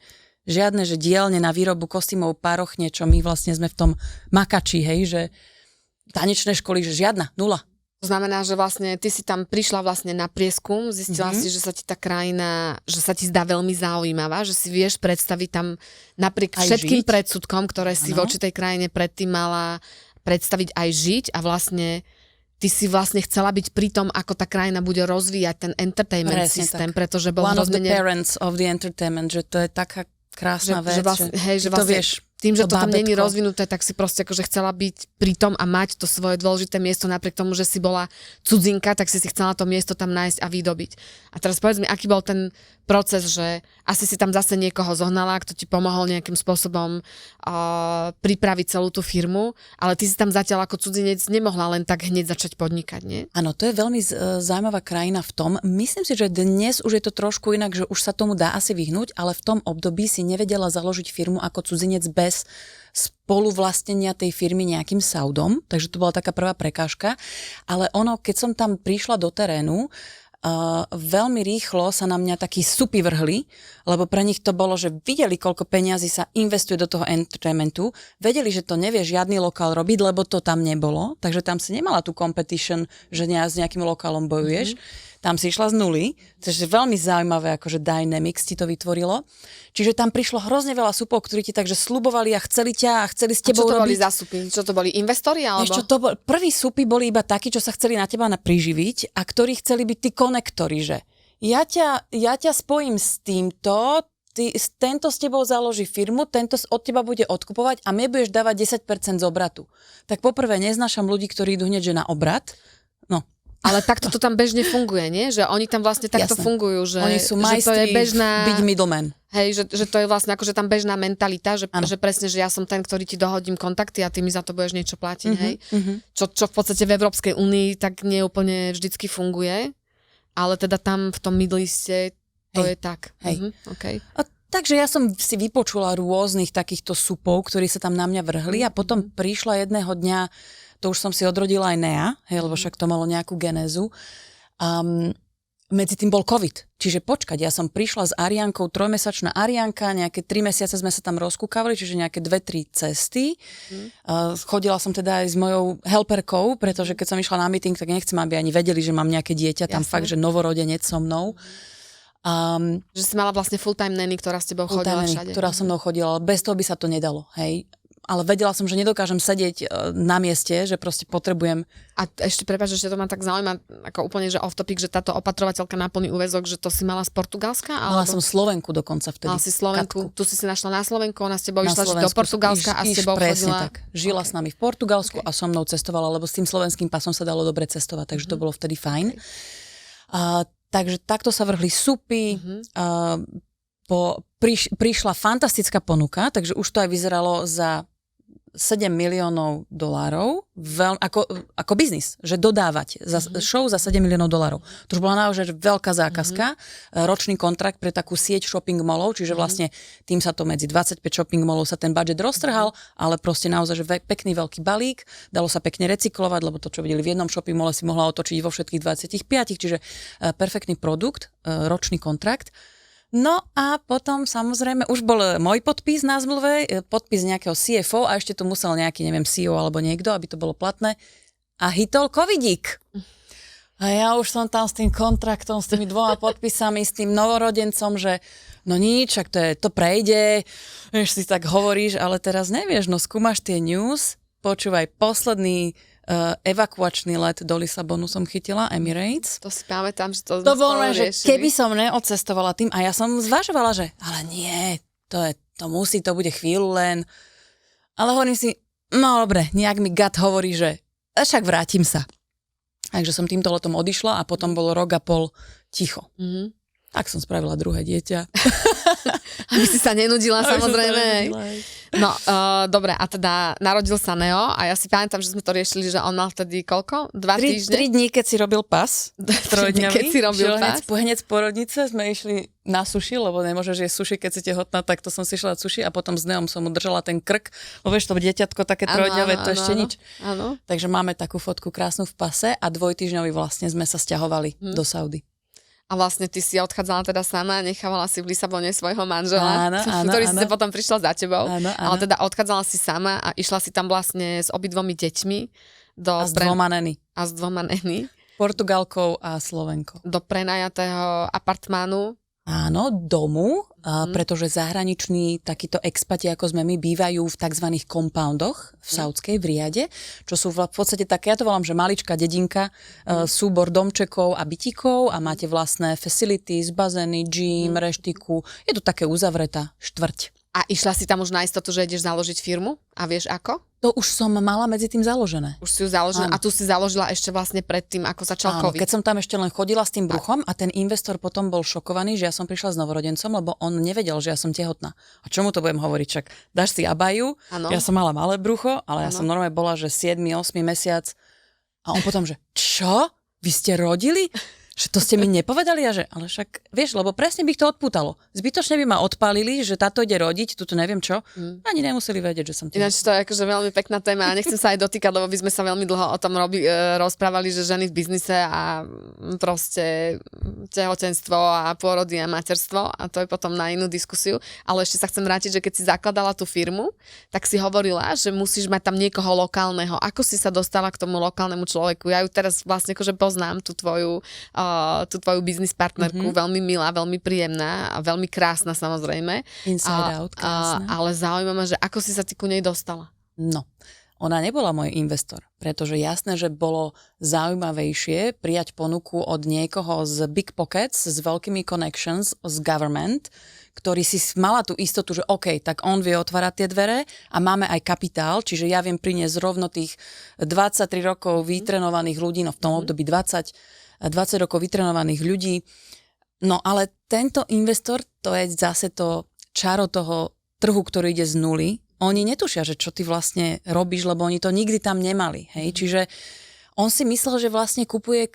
žiadne, že dielne na výrobu kostýmov, pároch, niečo, my vlastne sme v tom makači, hej, že tanečné školy, že žiadna, 0. To znamená, že vlastne ty si tam prišla vlastne na prieskum, zistila si, že sa ti tá krajina, že sa ti zdá veľmi zaujímavá, že si vieš predstaviť tam napriek všetkým predsudkom, ktoré si voči tej krajine predtým mala predstaviť aj žiť a vlastne ty si vlastne chcela byť pri tom, ako tá krajina bude rozvíjať ten entertainment systém, pretože bol one of the parents of the entertainment, že to je taká krásna vec, že vlastne, vieš, tým, že to tam není rozvinuté, tak si proste akože chcela byť pri tom a mať to svoje dôležité miesto, napriek tomu, že si bola cudzinka, tak si chcela to miesto tam nájsť a vydobiť. A teraz povedz mi, aký bol ten proces, že asi si tam zase niekoho zohnala, kto ti pomohol nejakým spôsobom pripraviť celú tú firmu, ale ty si tam zatiaľ ako cudzinec nemohla len tak hneď začať podnikať, nie? Áno, to je veľmi zaujímavá krajina v tom. Myslím si, že dnes už je to trošku inak, že už sa tomu dá asi vyhnúť, ale v tom období si nevedela založiť firmu ako cudzinec bez spoluvlastnenia tej firmy nejakým Saudom, takže to bola taká prvá prekážka, ale keď som tam prišla do terénu, veľmi rýchlo sa na mňa takí supy vrhli, lebo pre nich to bolo, že videli, koľko peňazí sa investuje do toho entertainmentu, vedeli, že to nevie žiadny lokál robiť, lebo to tam nebolo, takže tam si nemala tú competition, že s nejakým lokálom bojuješ. Tam si išla z nuly, takže veľmi zaujímavé, akože dynamics ti to vytvorilo. Čiže tam prišlo hrozne veľa supov, ktorí ti takže slubovali a chceli ťa a chceli s tebou robiť. A čo to boli za supy? Čo to boli investori? Alebo? Prví supy boli iba takí, čo sa chceli na teba priživiť a ktorí chceli byť tí konektori, že ja ťa spojím s týmto, tento s tebou založí firmu, tento od teba bude odkupovať a mne budeš dávať 10% z obratu. Tak poprvé neznášam ľudí, ktorí idú hneď že na obrat. No. Ale takto to tam bežne funguje, nie? Že oni tam vlastne takto fungujú, že oni sú majstri že to je bežná, byť middleman. Hej, že to je vlastne akože tam bežná mentalita, že presne, že ja som ten, ktorý ti dohodím kontakty a ty mi za to budeš niečo platiť, hej? Čo v podstate v Európskej únii tak neúplne vždycky funguje, ale teda tam v tom Middle Easte to je tak. Hej. Okay. A Takže ja som si vypočula rôznych takýchto supov, ktorí sa tam na mňa vrhli a potom prišla jedného dňa, to už som si odrodila aj Nea, hej, lebo však to malo nejakú genézu. Medzi tým bol COVID. Čiže počkať, ja som prišla s Ariánkou, 3-mesačná Ariánka, nejaké 3 mesiace sme sa tam rozkúkavali, čiže nejaké 2-3 cesty. Chodila som teda aj s mojou helperkou, pretože keď som išla na meeting, tak nechcem, aby ani vedeli, že mám nejaké dieťa, tam fakt, že novorodenec so mnou. Že si mala vlastne full-time nanny, ktorá s tebou chodila všade. Ktorá so mnou chodila, ale bez toho by sa to nedalo, hej. Ale vedela som, že nedokážem sedieť na mieste, že proste potrebujem. A ešte prepáč, že to ma tak zaujíma, ako úplne, že off topic, že táto opatrovateľka na plný úväzok, že to si mala z Portugalska? Mala som Slovenku dokonca vtedy. Mala si Slovenku, tu si našla na Slovensku, ona s tebou išla do Portugalska a s tebou chodila. Tak. Žila s nami v Portugalsku a so mnou cestovala, lebo s tým slovenským pasom sa dalo dobre cestovať, takže to bolo vtedy fajn. Takže takto sa vrhli supy, prišla fantastická ponuka, takže už to aj vyzeralo za $7 miliónov, ako biznis, že dodávať show za $7 miliónov. To už bola naozaj veľká zákazka, ročný kontrakt pre takú sieť shopping mallov, čiže vlastne tým sa to medzi 25 shopping mallov sa ten budget roztrhal, ale proste naozaj že pekný veľký balík, dalo sa pekne recyklovať, lebo to, čo videli v jednom shopping malle, si mohla otočiť vo všetkých 25, čiže perfektný produkt, ročný kontrakt. No a potom samozrejme už bol môj podpis na zmluve, podpis nejakého CFO a ešte tu musel nejaký, neviem, CEO alebo niekto, aby to bolo platné. A hitol covidík. A ja už som tam s tým kontraktom, s tými 2 podpisami, s tým novorodencom, že no nič, ak to prejde, vieš, si tak hovoríš, ale teraz nevieš, no skúmaš tie news, počúvaj, posledný evakuačný let do Lisabonu som chytila, Emirates. To si pamätám, že to bolo, že keby som neodcestovala tým, a ja som zvažovala, že ale nie, to bude chvíľu len. Ale hovorím si, no dobre, nejak mi gut hovorí, že však vrátim sa. Takže som týmto letom odišla a potom bolo rok a pol ticho. Tak som spravila druhé dieťa. Aby si sa nenudila, samozrejme. No, dobre, a teda narodil sa Neo a ja si pamätám, že sme to riešili, že on mal vtedy koľko? 2 týždne? 3 dní, keď si robil pas. 3 dní, keď si robil pas. Hneď z porodnice sme išli na suši, lebo nemôžeš jesť suši, keď si tehotná, tak to som si šla na suši a potom s Neom som mu držala ten krk. Lebo vieš, to dieťatko také 3-dňové, to ešte nič. Áno. Takže máme takú fotku krásnu v pase a 2-týždňový vlastne sme sa sťahovali do Saudy. A vlastne ty si odchádzala teda sama a nechávala si v Lisabone svojho manžela, ktorý si potom prišiel za tebou. Áno. Ale teda odchádzala si sama a išla si tam vlastne s obidvomi deťmi. A s 2 nenny. A s 2 nenny. Portugalkou a Slovenkou. Do prenajatého apartmánu. Áno, domu, pretože zahraniční takíto expati, ako sme my, bývajú v tzv. Compoundoch v Saudskej, v Riade, čo sú v podstate také, ja to volám, že maličká dedinka, súbor domčekov a bytíkov a máte vlastné facilities, bazény, gym, reštiku. Je to také uzavretá štvrť. A išla si tam už na istotu, že ideš založiť firmu? A vieš ako? To už som mala medzi tým založené. Už si ju založila a tu si založila ešte vlastne predtým, ako začal COVID. Keď som tam ešte len chodila s tým bruchom a ten investor potom bol šokovaný, že ja som prišla s novorodencom, lebo on nevedel, že ja som tehotná. A čomu to budem hovoriť? Čak dáš si abaju, ja som mala malé brucho, ale ja som normálne bola, že 7-8 mesiac a on potom, že čo? Vy ste rodili? Že to ste mi nepovedali a že, ale však, vieš, lebo presne by ich to odpútalo. Zbytočne by ma odpálili, že táto ide rodiť, tu neviem čo. Ani nemuseli vedieť, že som tehotná. Ináč to je akože veľmi pekná téma a nechcem sa aj dotýkať, lebo by sme sa veľmi dlho o tom rozprávali, že ženy v biznise a proste tehotenstvo a pôrody a materstvo a to je potom na inú diskusiu. Ale ešte sa chcem vrátiť, že keď si zakladala tú firmu, tak si hovorila, že musíš mať tam niekoho lokálneho. Ako si sa dostala k tomu lokálnemu človeku? Ja ju teraz vlastne akože poznám, tú tvoju biznis partnerku, veľmi milá, veľmi príjemná a veľmi krásna samozrejme. Inside out, krásna. Ale zaujíma ma, že ako si sa ty ku nej dostala? No, ona nebola môj investor, pretože jasné, že bolo zaujímavejšie prijať ponuku od niekoho z big pockets, s veľkými connections, z government, ktorý si mala tú istotu, že OK, tak on vie otvárať tie dvere a máme aj kapitál, čiže ja viem priniesť rovno tých 23 rokov vytrenovaných ľudí, no v tom období 20 rokov vytrenovaných ľudí. No ale tento investor, to je zase to čaro toho trhu, ktorý ide z nuly. Oni netušia, že čo ty vlastne robíš, lebo oni to nikdy tam nemali. Hej? Čiže on si myslel, že vlastne kupuje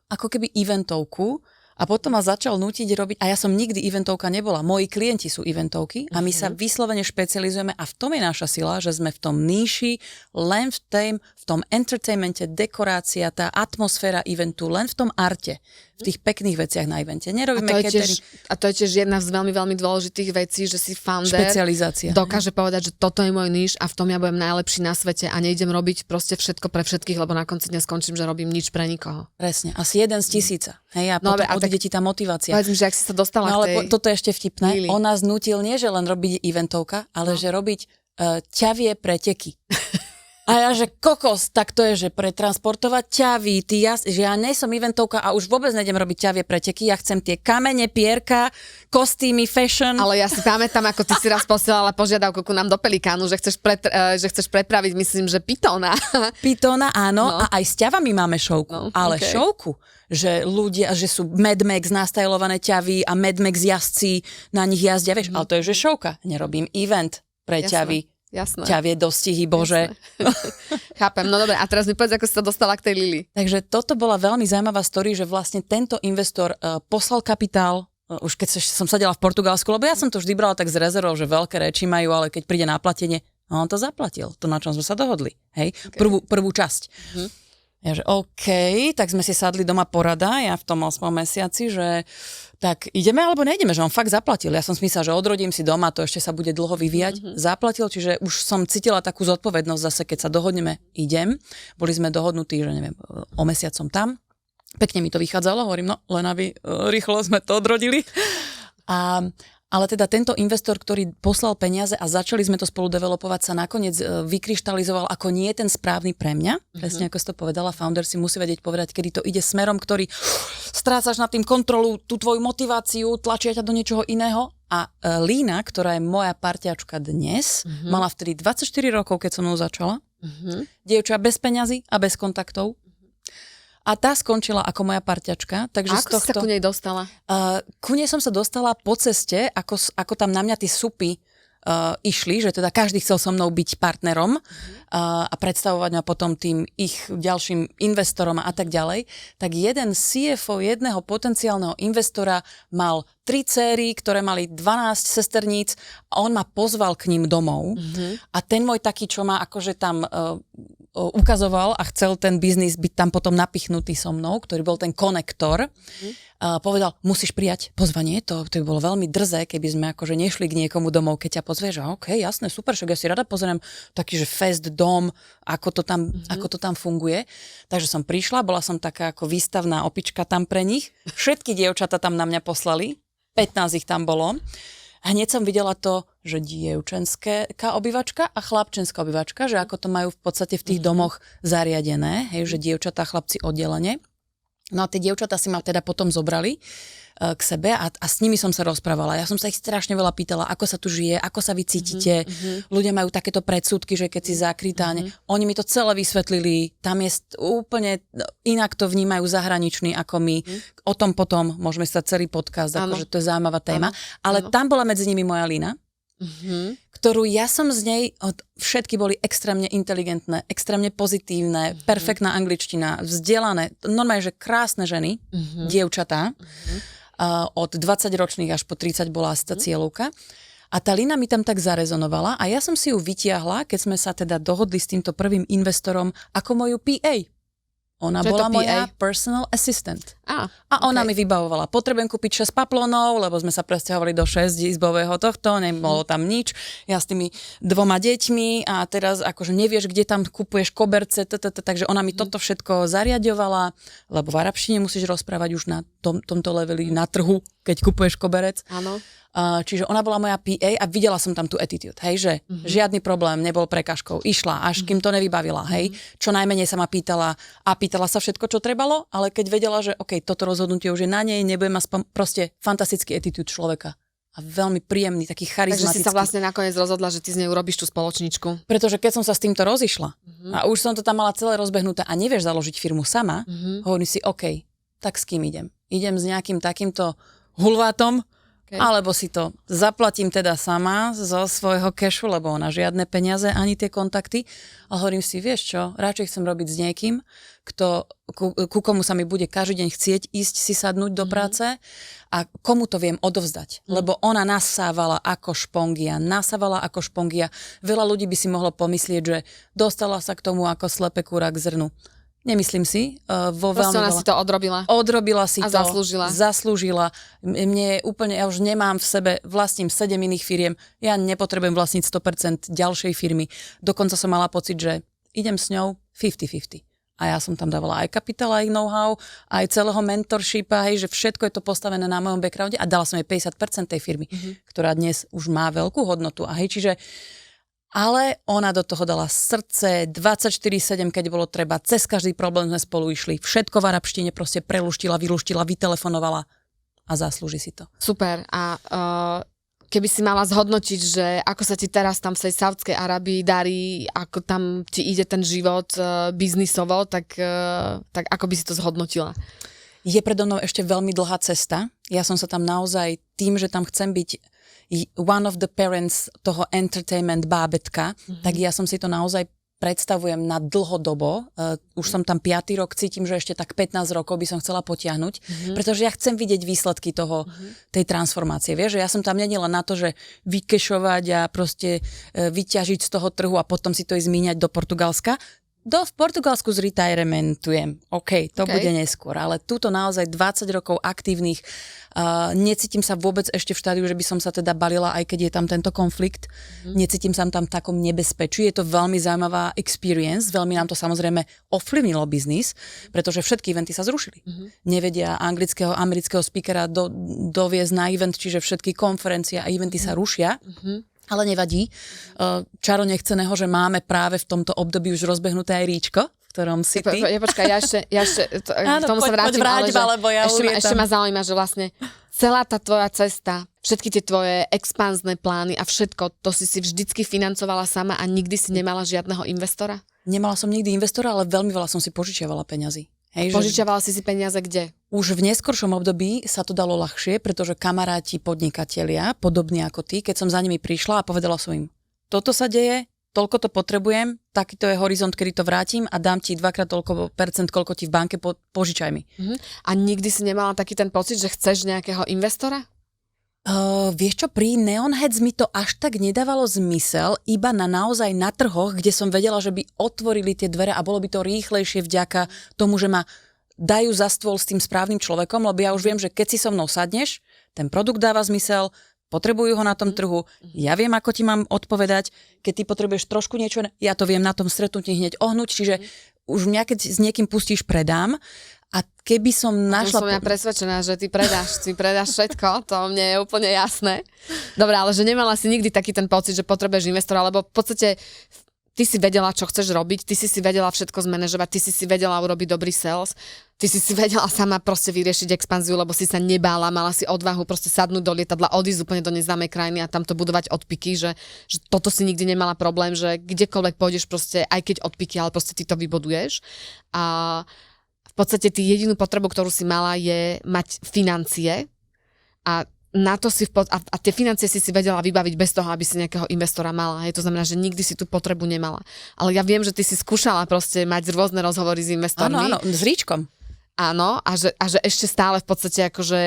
ako keby eventovku a A potom ma začal nútiť robiť, a ja som nikdy eventovka nebola, moji klienti sú eventovky a my sa vyslovene špecializujeme a v tom je naša sila, že sme v tom níši, len v tom entertainmente, dekorácia, tá atmosféra eventu, len v tom arte, v tých pekných veciach na evente. Nerobíme catering. A to je tiež jedna z veľmi, veľmi dôležitých vecí, že si founder Špecializácia. dokáže povedať, že toto je môj níž a v tom ja budem najlepší na svete a nejdem robiť proste všetko pre všetkých, lebo na konci dňa skončím, že robím nič pre nikoho. Presne. Asi jeden z tisíca. Hej, a potom odíde ti tá motivácia. Povedz mi, že ak si sa dostala No ale k tej... toto je ešte vtipné. Lili. On nás nutil nie, že len robiť eventovka, ale že robiť ťavie preteky. A ja, že kokos, tak to je, že pretransportovať ťavy, že ja nie som eventovka a už vôbec nejdem robiť ťavie preteky, ja chcem tie kamene, pierka, kostýmy, fashion. Ale ja si pamätám, ako ty si raz posielala požiadavku ku nám do Pelikánu, že chceš prepraviť, myslím, že pitóna. Pitóna, áno, a aj s ťavami máme šovku. Ale okay. šovku, že ľudia, že sú Mad Max nastajlované ťavy a Mad Max jazdci na nich jazdia, vieš, ale to je, že šovka. Nerobím event pre ťavy. Jasné. Ťavie dostihy, bože. Chápem, no dobre, a teraz mi povedz, ako si sa dostala k tej Lili. Takže toto bola veľmi zaujímavá story, že vlastne tento investor poslal kapitál, už keď som sedela v Portugalsku, lebo ja som to vždy brala tak z rezervou, že veľké reči majú, ale keď príde na platenie, on to zaplatil, to na čom sme sa dohodli, hej, okay. prvú časť. Ja, že OK, tak sme si sadli doma porada, ja v tom 8 mesiaci, že tak ideme alebo nejdeme, že on fakt zaplatil. Ja som si myslela, že odrodím si doma, to ešte sa bude dlho vyvíjať. Zaplatil, čiže už som cítila takú zodpovednosť zase, keď sa dohodneme, idem. Boli sme dohodnutí, že neviem, o mesiacom tam. Pekne mi to vychádzalo, hovorím, no len aby rýchlo sme to odrodili. Ale teda tento investor, ktorý poslal peniaze a začali sme to spolu developovať, sa nakoniec vykryštalizoval ako nie ten správny pre mňa. Presne ako si to povedala, founder si musí vedieť povedať, kedy to ide smerom, ktorý strácaš nad tým kontrolu, tú tvoju motiváciu, tlačia ťa do niečoho iného. A Lína, ktorá je moja parťačka dnes, mala vtedy 24 rokov, keď so mnou začala. Dievča bez peňazí a bez kontaktov. A tá skončila ako moja parťačka. Takže a ako si sa ku nej dostala? Ku nej som sa dostala po ceste, ako tam na mňa tí supy išli, že teda každý chcel so mnou byť partnerom a predstavovať ma potom tým ich ďalším investorom a tak ďalej. Tak jeden CFO jedného potenciálneho investora mal 3 céry, ktoré mali 12 sesterníc a on ma pozval k ním domov. A ten môj taký, čo ma akože tam ukazoval a chcel ten biznis byť tam potom napichnutý so mnou, ktorý bol ten konektor, povedal, musíš prijať pozvanie, to by bolo veľmi drzé, keby sme akože nešli k niekomu domov, keď ťa pozvieš, a OK, jasné, super, však ja si rada pozriem taký, že fest, dom, ako to tam funguje. Takže som prišla, bola som taká ako výstavná opička tam pre nich, všetky dievčatá tam na mňa poslali, 15 ich tam bolo. A hneď som videla to, že dievčenská obývačka a chlapčenská obývačka, že ako to majú v podstate v tých domoch zariadené, hej, že dievčatá a chlapci oddelenie. No a tie dievčatá si ma teda potom zobrali k sebe a s nimi som sa rozprávala. Ja som sa ich strašne veľa pýtala, ako sa tu žije, ako sa vy cítite. Ľudia majú takéto predsudky, že keď si zakrytá. Oni mi to celé vysvetlili. Tam je úplne inak to vnímajú zahraniční ako my. O tom potom môžeme stať celý podcast, akože to je zaujímavá téma. Ale tam bola medzi nimi moja Lína, ktorú ja som z nej, všetky boli extrémne inteligentné, extrémne pozitívne, perfektná angličtina, vzdelané, normálne, že krásne ženy, dievčatá, od 20 ročných až po 30 bola asi tá cieľovka. A tá Lína mi tam tak zarezonovala a ja som si ju vytiahla, keď sme sa teda dohodli s týmto prvým investorom, ako moju PA. Ona bola moja personal assistant. A ona mi vybavovala. Potrebujem kúpiť 6 paplónov, lebo sme sa presťahovali do 6-izbového tohto, nebolo tam nič. Ja s tými 2 deťmi a teraz akože nevieš, kde tam kupuješ koberce, takže ona mi toto všetko zariaďovala, lebo v arabštine musíš rozprávať už na tomto leveli na trhu, keď kupuješ koberec. Áno. Čiže ona bola moja PA a videla som tam tú attitude, hej, že žiadny problém, nebol prekažkou, išla, až kým to nevybavila, hej, čo najmenej sa ma pýtala a pýtala sa všetko, čo trebalo, ale keď vedela, že OK, toto rozhodnutie už je na nej, nebudem proste fantastický attitude človeka a veľmi príjemný, taký charizmatický. Takže si sa vlastne nakoniec rozhodla, že ty z nej urobíš tú spoločničku. Pretože keď som sa s týmto rozišla a už som to tam mala celé rozbehnuté a nevieš založiť firmu sama, hovorím si OK, tak s kým idem? Idem s nejakým takýmto hulvátom, alebo si to zaplatím teda sama zo svojho cashu, lebo ona žiadne peniaze, ani tie kontakty. A hovorím si, vieš čo, radšej chcem robiť s niekým, ku komu sa mi bude každý deň chcieť ísť si sadnúť do práce a komu to viem odovzdať. Lebo ona nasávala ako špongia. Veľa ľudí by si mohlo pomyslieť, že dostala sa k tomu ako slepe kúra k zrnu. Nemyslím si. Proste ona si to odrobila. Odrobila si a to. Zaslúžila. Mne je úplne, ja už nemám v sebe, vlastním 7 iných firiem. Ja nepotrebujem vlastniť 100% ďalšej firmy. Dokonca som mala pocit, že idem s ňou 50-50. A ja som tam dávala aj kapitál, aj know-how, aj celého mentorshipa, hej, že všetko je to postavené na mojom backgrounde a dala som jej 50% tej firmy, ktorá dnes už má veľkú hodnotu. A hej, čiže ale ona do toho dala srdce, 24/7, keď bolo treba, cez každý problém sme spolu išli, všetko v arabštine proste preluštila, vyluštila, vytelefonovala a zaslúži si to. Super. A keby si mala zhodnotiť, že ako sa ti teraz tam v tej Saudskej Arabii darí, ako tam ti ide ten život biznisovo, tak ako by si to zhodnotila? Je predo mnou ešte veľmi dlhá cesta. Ja som sa tam naozaj tým, že tam chcem byť one of the parents toho entertainment bábetka, tak ja som si to naozaj predstavujem na dlhodobo. Už som tam 5. rok, cítim, že ešte tak 15 rokov by som chcela potiahnuť, pretože ja chcem vidieť výsledky tej transformácie. Vieš, že ja som tam nedela na to, že vykešovať a proste vyťažiť z toho trhu a potom si to ísť míňať do Portugalska. V Portugalsku zretirementujem. OK, to bude neskôr, ale túto naozaj 20 rokov aktívnych, necítim sa vôbec ešte v štádiu, že by som sa teda balila, aj keď je tam tento konflikt. Necítim sa tam v takom nebezpečí. Je to veľmi zaujímavá experience, veľmi nám to samozrejme ovplyvnilo biznis, pretože všetky eventy sa zrušili. Nevedia amerického speakera doviesť na event, čiže všetky konferencie a eventy sa rušia. Ale nevadí. Čaro nechceného, že máme práve v tomto období už rozbehnuté aj Ríčko, v ktorom si ty. Počkaj, ja ešte k tomu sa vrátim, ešte ma zaujíma, že vlastne celá tá tvoja cesta, všetky tie tvoje expanzné plány a všetko, to si vždycky financovala sama a nikdy si nemala žiadneho investora? Nemala som nikdy investora, ale veľmi veľa som si požičiavala peňazí. Požičiavala si peniaze kde? Už v neskoršom období sa to dalo ľahšie, pretože kamaráti, podnikatelia, podobní ako ty, keď som za nimi prišla a povedala som im, toto sa deje, toľko to potrebujem, takýto je horizont, kedy to vrátim a dám ti 2x toľko percent, koľko ti v banke, požičaj mi. A nikdy si nemala taký ten pocit, že chceš nejakého investora? Vieš čo, pri Neonheads mi to až tak nedávalo zmysel, iba naozaj na trhoch, kde som vedela, že by otvorili tie dvere a bolo by to rýchlejšie vďaka tomu, že ma dajú za stôl s tým správnym človekom, lebo ja už viem, že keď si so mnou sadneš, ten produkt dáva zmysel, potrebujú ho na tom trhu, ja viem, ako ti mám odpovedať, keď ty potrebuješ trošku niečo, ja to viem na tom stretnutí hneď ohnúť, čiže už mňa, keď s niekým pustíš, predám. A keby som našla... Som ja presvedčená, že ty predáš všetko, to mne je úplne jasné. Dobre, ale že nemala si nikdy taký ten pocit, že potrebuješ investora, lebo v podstate ty si vedela, čo chceš robiť, ty si vedela všetko zmanéžovať, ty si vedela urobiť dobrý sales, ty si vedela sama proste vyriešiť expanziu, lebo si sa nebála, mala si odvahu proste sadnúť do lietadla, odísť úplne do neznámej krajiny a tam to budovať odpiky, že toto si nikdy nemala problém, že kdekoľvek pôjdeš proste, aj keď odpiky, ale proste ty to vybuduješ. A v podstate ty jedinú potrebu, ktorú si mala, je mať financie a na to a tie financie si vedela vybaviť bez toho, aby si nejakého investora mala. To znamená, že nikdy si tú potrebu nemala. Ale ja viem, že ty si skúšala proste mať rôzne rozhovory s investormi. Áno, s Ríčkom. Áno, a že ešte stále v podstate akože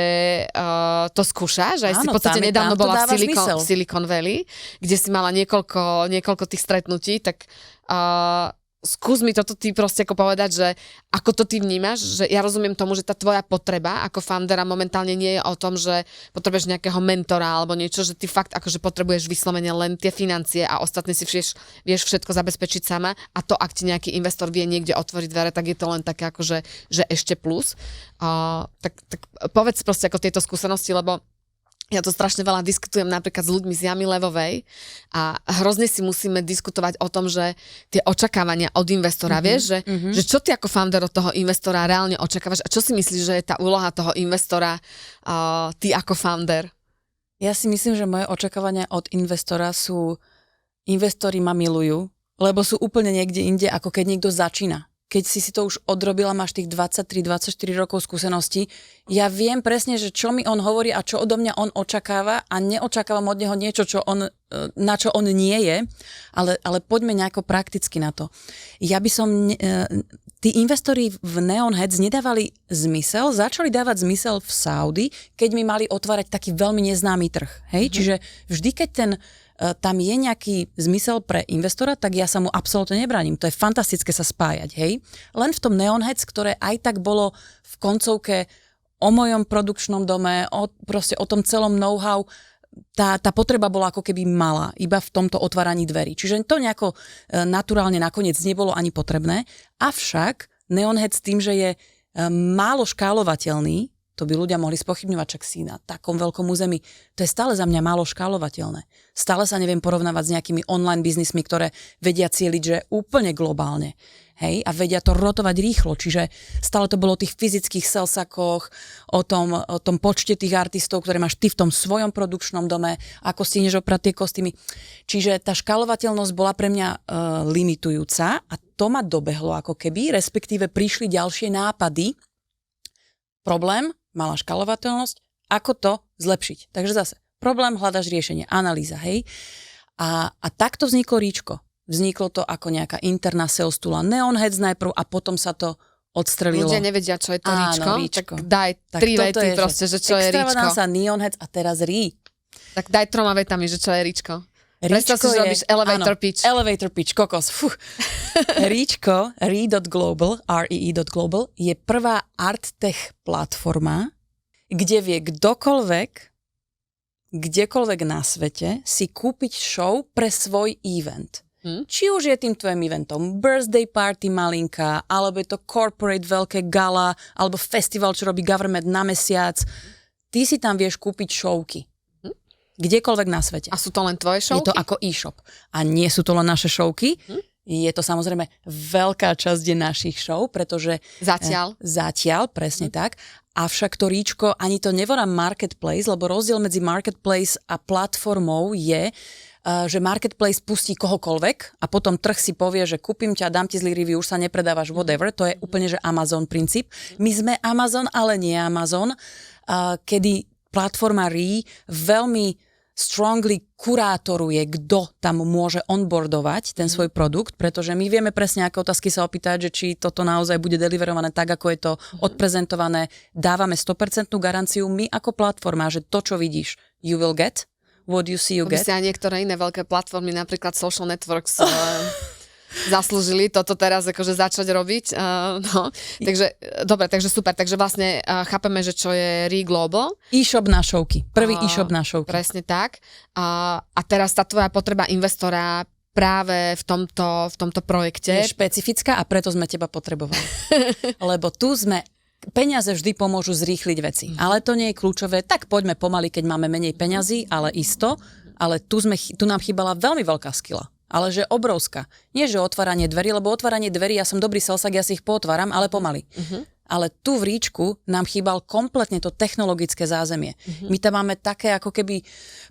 to skúšaš, že aj si v podstate nedávno bola v Silicon Valley, kde si mala niekoľko tých stretnutí, tak skús mi toto ty proste ako povedať, že ako to ty vnímaš, že ja rozumiem tomu, že tá tvoja potreba ako foundera momentálne nie je o tom, že potrebuješ nejakého mentora alebo niečo, že ty fakt akože potrebuješ vyslovene len tie financie a ostatné si vieš všetko zabezpečiť sama a to, ak ti nejaký investor vie niekde otvoriť dvere, tak je to len také akože, že ešte plus. Tak povedz proste ako tieto skúsenosti, lebo ja to strašne veľa diskutujem napríklad s ľuďmi z Jamy Levovej a hrozne si musíme diskutovať o tom, že tie očakávania od investora, vieš, že čo ty ako founder od toho investora reálne očakávaš a čo si myslíš, že je tá úloha toho investora ty ako founder? Ja si myslím, že moje očakávania od investora sú, investori ma milujú, lebo sú úplne niekde inde, ako keď niekto začína. keď si to už odrobila, máš tých 23-24 rokov skúseností, ja viem presne, že čo mi on hovorí a čo odo mňa on očakáva a neočakávam od neho niečo, na čo on nie je, ale poďme nejako prakticky na to. Ja by som... Tí investori v Neonheads nedávali zmysel, začali dávať zmysel v Saudi, keď mi mali otvárať taký veľmi neznámy trh. Hej? Čiže vždy, keď tam je nejaký zmysel pre investora, tak ja sa mu absolútne nebránim. To je fantastické sa spájať. Hej? Len v tom Neonheads, ktoré aj tak bolo v koncovke o mojom produkčnom dome, proste o tom celom know-how, tá potreba bola ako keby malá, iba v tomto otváraní dverí. Čiže to nejako naturálne nakoniec nebolo ani potrebné. Avšak Neonheads tým, že je málo škálovateľný, to by ľudia mohli spochybňovať, čak si na takom veľkom území, to je stále za mňa málo škálovateľné. Stále sa neviem porovnávať s nejakými online biznismi, ktoré vedia cieliť, že úplne globálne. Hej, a vedia to rotovať rýchlo, čiže stále to bolo o tých fyzických salesakoch, o tom počte tých artistov, ktoré máš ty v tom svojom produkčnom dome, ako stihneš oprať tie kostýmy. Čiže tá škálovateľnosť bola pre mňa limitujúca a to ma dobehlo ako keby, respektíve prišli ďalšie nápady. Problém, malá škálovateľnosť, ako to zlepšiť. Takže zase, problém, hľadaš riešenie, analýza, hej. A takto vzniklo Ríčko. Vzniklo to ako nejaká interná sales tool Neonheads najprv a potom sa to odstrelilo. Ľudia nevedia, čo je to Ríčko. Áno, Ríčko. Tak daj tri vety proste, že čo je Ríčko. Extravaganza, Neonheads a teraz Rí. Tak daj 3 vetami, že čo je Ríčko. Ríčko Predstav si, že robíš elevator pitch. Elevator pitch, kokos. Ríčko, Re.global, REE.global, je prvá arttech platforma, kde vie kdekoľvek na svete si kúpiť show pre svoj event. Či už je tým tvojim eventom birthday party malinka, alebo je to corporate veľké gala, alebo festival, čo robí government na mesiac. Ty si tam vieš kúpiť showky. Kdekoľvek na svete. A sú to len tvoje showky? Je to ako e-shop. A nie sú to len naše showky. Je to samozrejme veľká časť našich show, pretože... Zatiaľ, presne tak. Avšak to Ríčko, ani to nevolám marketplace, lebo rozdiel medzi marketplace a platformou je, že marketplace pustí kohokoľvek a potom trh si povie, že kúpim ťa, dám ti zlý review, už sa nepredávaš, whatever. To je úplne, že Amazon princíp. My sme Amazon, ale nie Amazon, kedy platforma Re veľmi strongly kurátoruje, kto tam môže onboardovať ten svoj produkt, pretože my vieme presne, aké otázky sa opýtať, že či toto naozaj bude deliverované tak, ako je to odprezentované. Dávame 100% garanciu my ako platforma, že to, čo vidíš, you will get. What you see, you get. By si aj niektoré iné veľké platformy, napríklad Social Networks, zaslúžili toto teraz akože začať robiť. No. Takže, dobre, takže super. Takže vlastne chápeme, že čo je Re Global. E-shop na showky. Prvý e-shop na showky. Presne tak. A teraz tá tvoja potreba investora práve v tomto projekte je špecifická a preto sme teba potrebovali. Lebo tu sme... Peniaze vždy pomôžu zrýchliť veci, ale to nie je kľúčové. Tak poďme pomaly, keď máme menej peňazí, ale isto. Ale tu nám chýbala veľmi veľká skilla. Ale že obrovská. Nie, že otváranie dverí, lebo otváranie dverí, ja som dobrý salsak, ja si ich pootváram, ale pomaly. Ale tu v Ríčku nám chýbal kompletne to technologické zázemie. My tam máme také ako keby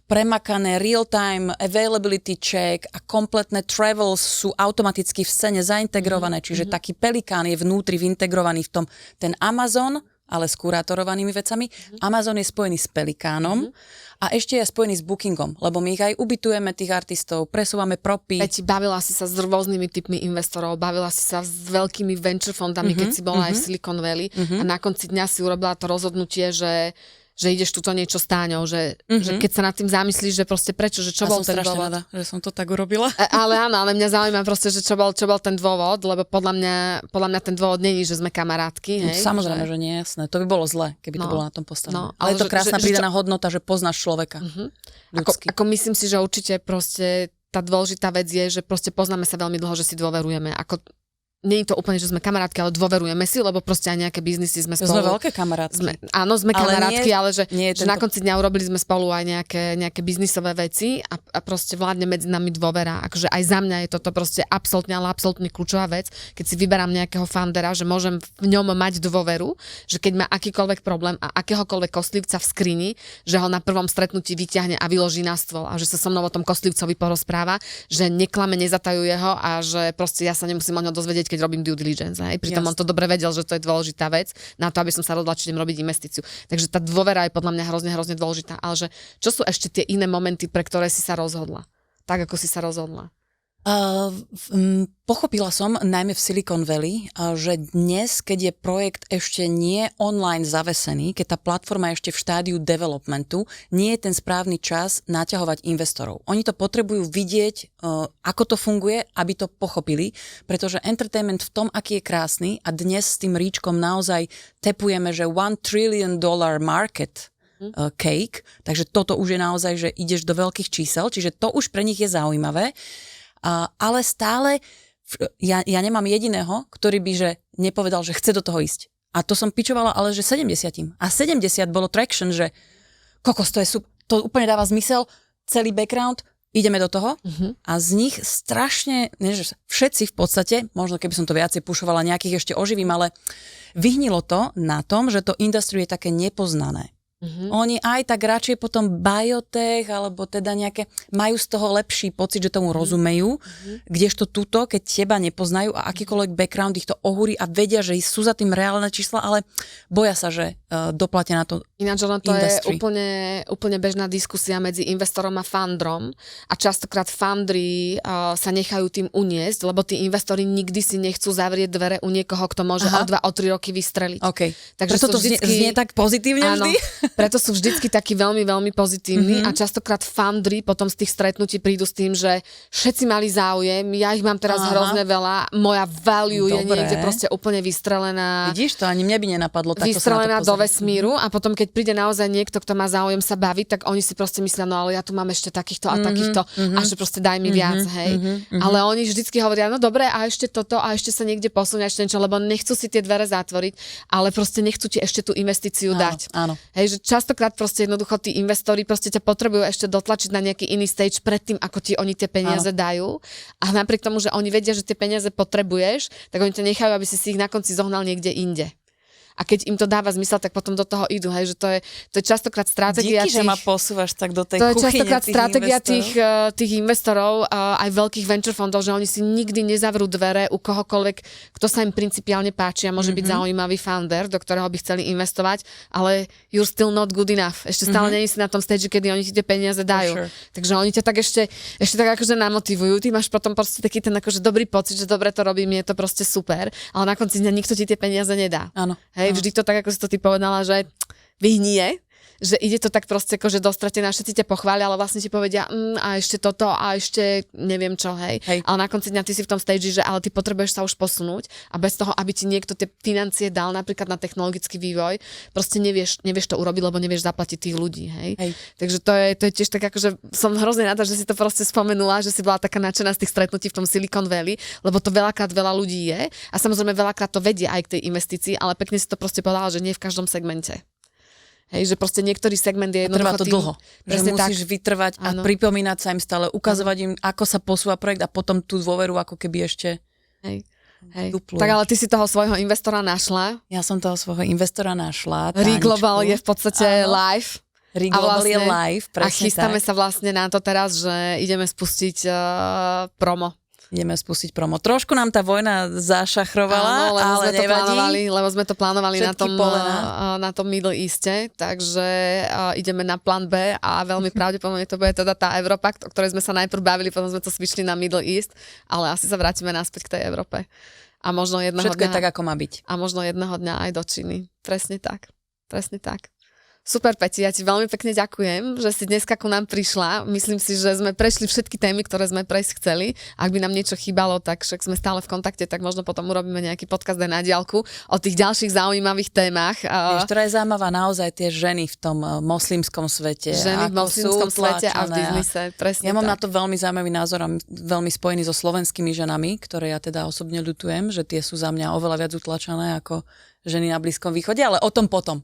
premakané real-time availability check a kompletné travels sú automaticky v scéne zaintegrované, čiže taký pelikán je vnútri integrovaný v tom ten Amazon, ale s kurátorovanými vecami. Amazon je spojený s Pelikánom a ešte je spojený s Bookingom, lebo my ich aj ubytujeme, tých artistov, presúvame propy. Peti, bavila si sa s rôznymi typmi investorov, bavila si sa s veľkými venture fondami, keď si bola aj v Silicon Valley a na konci dňa si urobila to rozhodnutie, že ideš tuto niečo s Táňou, že keď sa nad tým zamyslíš, že proste prečo, že čo bol ten dôvod. Rada, že som to tak urobila. Ale áno, ale mňa zaujíma proste, že čo bol ten dôvod, lebo podľa mňa ten dôvod není, že sme kamarátky. Hej, samozrejme, že nie, jasné. To by bolo zle, keby to bolo na tom postavené. Ale je to krásna pridaná hodnota, že poznáš človeka. Ako myslím si, že určite proste tá dôležitá vec je, že proste poznáme sa veľmi dlho, že si dôverujeme. Nie je to úplne, že sme kamarátky, ale dôverujeme si, lebo proste aj nejaké biznisy sme spolu. Sme veľké kamarátky. Áno, sme kamarátky, ale že na tento... konci dňa urobili sme spolu aj nejaké biznisové veci a proste vládne medzi nami dôvera. Akože aj za mňa je toto proste absolútne kľúčová vec, keď si vyberám nejakého foundera, že môžem v ňom mať dôveru, že keď má akýkoľvek problém a akéhokoľvek kostlivca v skrini, že ho na prvom stretnutí vyťahne a vyloží na stôl a že sa so mnou o tom kostlivcovi porozpráva, že neklame, nezatajuje ho a že proste ja sa nemusím o ňo dozvedieť, keď robím due diligence. Hej. Pritom on Jasne. to dobre vedel, že to je dôležitá vec na to, aby som sa rozhodla, či idem robiť investíciu. Takže tá dôvera je podľa mňa hrozne dôležitá. Ale že čo sú ešte tie iné momenty, pre ktoré si sa rozhodla? Tak, ako si sa rozhodla. Pochopila som, najmä v Silicon Valley, že dnes, keď je projekt ešte nie online zavesený, keď tá platforma je ešte v štádiu developmentu, nie je ten správny čas naťahovať investorov. Oni to potrebujú vidieť, ako to funguje, aby to pochopili, pretože entertainment v tom, aký je krásny, a dnes s tým ríčkom naozaj tepujeme, že $1 trillion market cake, takže toto už je naozaj, že ideš do veľkých čísel, čiže to už pre nich je zaujímavé. Ale stále ja nemám jediného, ktorý by že nepovedal, že chce do toho ísť. A to som pičovala, ale že 70. A 70 bolo traction, že kokos, to je to úplne dáva zmysel, celý background, ideme do toho. A z nich strašne, všetci v podstate, možno keby som to viacej pušovala, nejakých ešte oživím, ale vyhnilo to na tom, že to industry je také nepoznané. Oni aj tak radšej potom biotech, alebo teda nejaké, majú z toho lepší pocit, že tomu rozumejú, kdežto tuto, keď teba nepoznajú a akýkoľvek background ich to ohúri a vedia, že sú za tým reálne čísla, ale boja sa, že doplatia na to. Ináč ono to industry. je úplne bežná diskusia medzi investorom a fundrom a častokrát fundry sa nechajú tým uniesť, lebo tí investori nikdy si nechcú zavrieť dvere u niekoho, kto môže o 2, o 3 roky vystreliť. Okay. Takže preto to znie tak pozitívne áno, vždy? Preto sú vždycky takí veľmi pozitívni a častokrát fundry potom z tých stretnutí prídu s tým, že všetci mali záujem, ja ich mám teraz hrozne veľa, moja value je niekde proste úplne vystrelená. Vidíš, to ani mne by nenapadlo takto vystrelená sa na to do vesmíru a potom keď príde naozaj niekto, kto má záujem sa baviť, tak oni si proste myslia, no ale ja tu mám ešte takýchto a takýchto a že proste daj mi viac, hej. Ale oni vždycky hovoria, no dobre, a ešte toto a ešte sa niekde posunúť ešte niečo, lebo nechcú si tie dvere zatvoriť, ale proste nechcú ti ešte tú investíciu dať. Áno. Hej, že častokrát proste jednoducho tí investori proste ťa potrebujú ešte dotlačiť na nejaký iný stage predtým, ako ti oni tie peniaze dajú. A napriek tomu, že oni vedia, že tie peniaze potrebuješ, tak oni ťa nechajú, aby si ich na konci zohnal niekde inde. A keď im to dáva zmysel, tak potom do toho idú, hej, že to je častokrát stratégia Díky, že ma posúvaš tak do tej to je kuchyne častokrát stratégia investorov. tých investorov, aj veľkých venture fondov, že oni si nikdy nezavrú dvere u kohokoľvek, kto sa im principiálne páči a môže byť zaujímavý founder, do ktorého by chceli investovať, ale you're still not good enough. Ešte stále nie si na tom stage, kedy oni ti tie peniaze dajú. Sure. Takže oni ťa tak ešte tak akože namotivujú. Ty máš potom proste taký ten akože dobrý pocit, že dobre to robím, je to proste super, ale na konci dňa nikto ti tie peniaze nedá. Áno. Hej, vždy to tak, ako si to ty povedala, že vyhnie, že ide to tak proste akože dostratená, všetci ťa pochvália, ale vlastne ti povedia a ešte toto a ešte neviem čo, hej. Ale na konci dňa ty si v tom stage, že ale ty potrebuješ sa už posunúť a bez toho, aby ti niekto tie financie dal napríklad na technologický vývoj, proste nevieš to urobiť, lebo nevieš zaplatiť tých ľudí, hej. Takže to je tiež tak akože som hrozne rada, že si to proste spomenula, že si bola taká nadšená z tých stretnutí v tom Silicon Valley, lebo to veľakrát veľa ľudí je a samozrejme veľakrát to vedie aj k tej investícii, ale pekne si to proste povedala, že nie v každom segmente. Hej, že proste niektorý segment je jednoducho... Trvá to dlho, že musíš vytrvať a pripomínať sa im stále, ukazovať im, ako sa posúva projekt a potom tú dôveru ako keby ešte dupluješ. Tak ale ty si toho svojho investora našla. Ja som toho svojho investora našla. Global je v podstate live. Global je live, presne tak. A chystáme tak. sa vlastne na to teraz, že ideme spustiť promo. Ideme spustiť promo. Trošku nám tá vojna zašachrovala, ale nevadí. Lebo sme to plánovali Všetky na tom Middle Easte, takže ideme na plán B a veľmi pravdepodobne to bude teda tá Európa, o ktorej sme sa najprv bavili, potom sme to switchli na Middle East, ale asi sa vrátime naspäť k tej Európe. A možno jedného všetko je tak, ako má byť. A možno jedného dňa aj do Číny. Presne tak. Super, Peti, ja ti veľmi pekne ďakujem, že si dneska ku nám prišla. Myslím si, že sme prešli všetky témy, ktoré sme prejsť chceli. Ak by nám niečo chýbalo, tak však sme stále v kontakte, tak možno potom urobíme nejaký podcast aj na diaľku o tých ďalších zaujímavých témach. Vieš, ktorá je zaujímavá naozaj tie ženy v tom moslimskom svete. Ženy v moslimskom svete a v biznise, presne ja mám tak. na to veľmi zaujímavý názor a veľmi spojený so slovenskými ženami, ktoré ja teda osobne ľutujem, že tie sú za mňa oveľa viac utlačené ako ženy na Blízkom východe, ale o tom potom.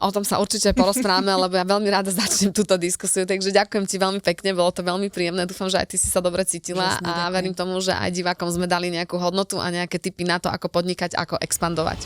O tom sa určite porozprávame, lebo ja veľmi rada začnem túto diskusiu, takže ďakujem ti veľmi pekne, bolo to veľmi príjemné, dúfam, že aj ty si sa dobre cítila. Jasne, a verím tomu, že aj divákom sme dali nejakú hodnotu a nejaké tipy na to, ako podnikať, ako expandovať.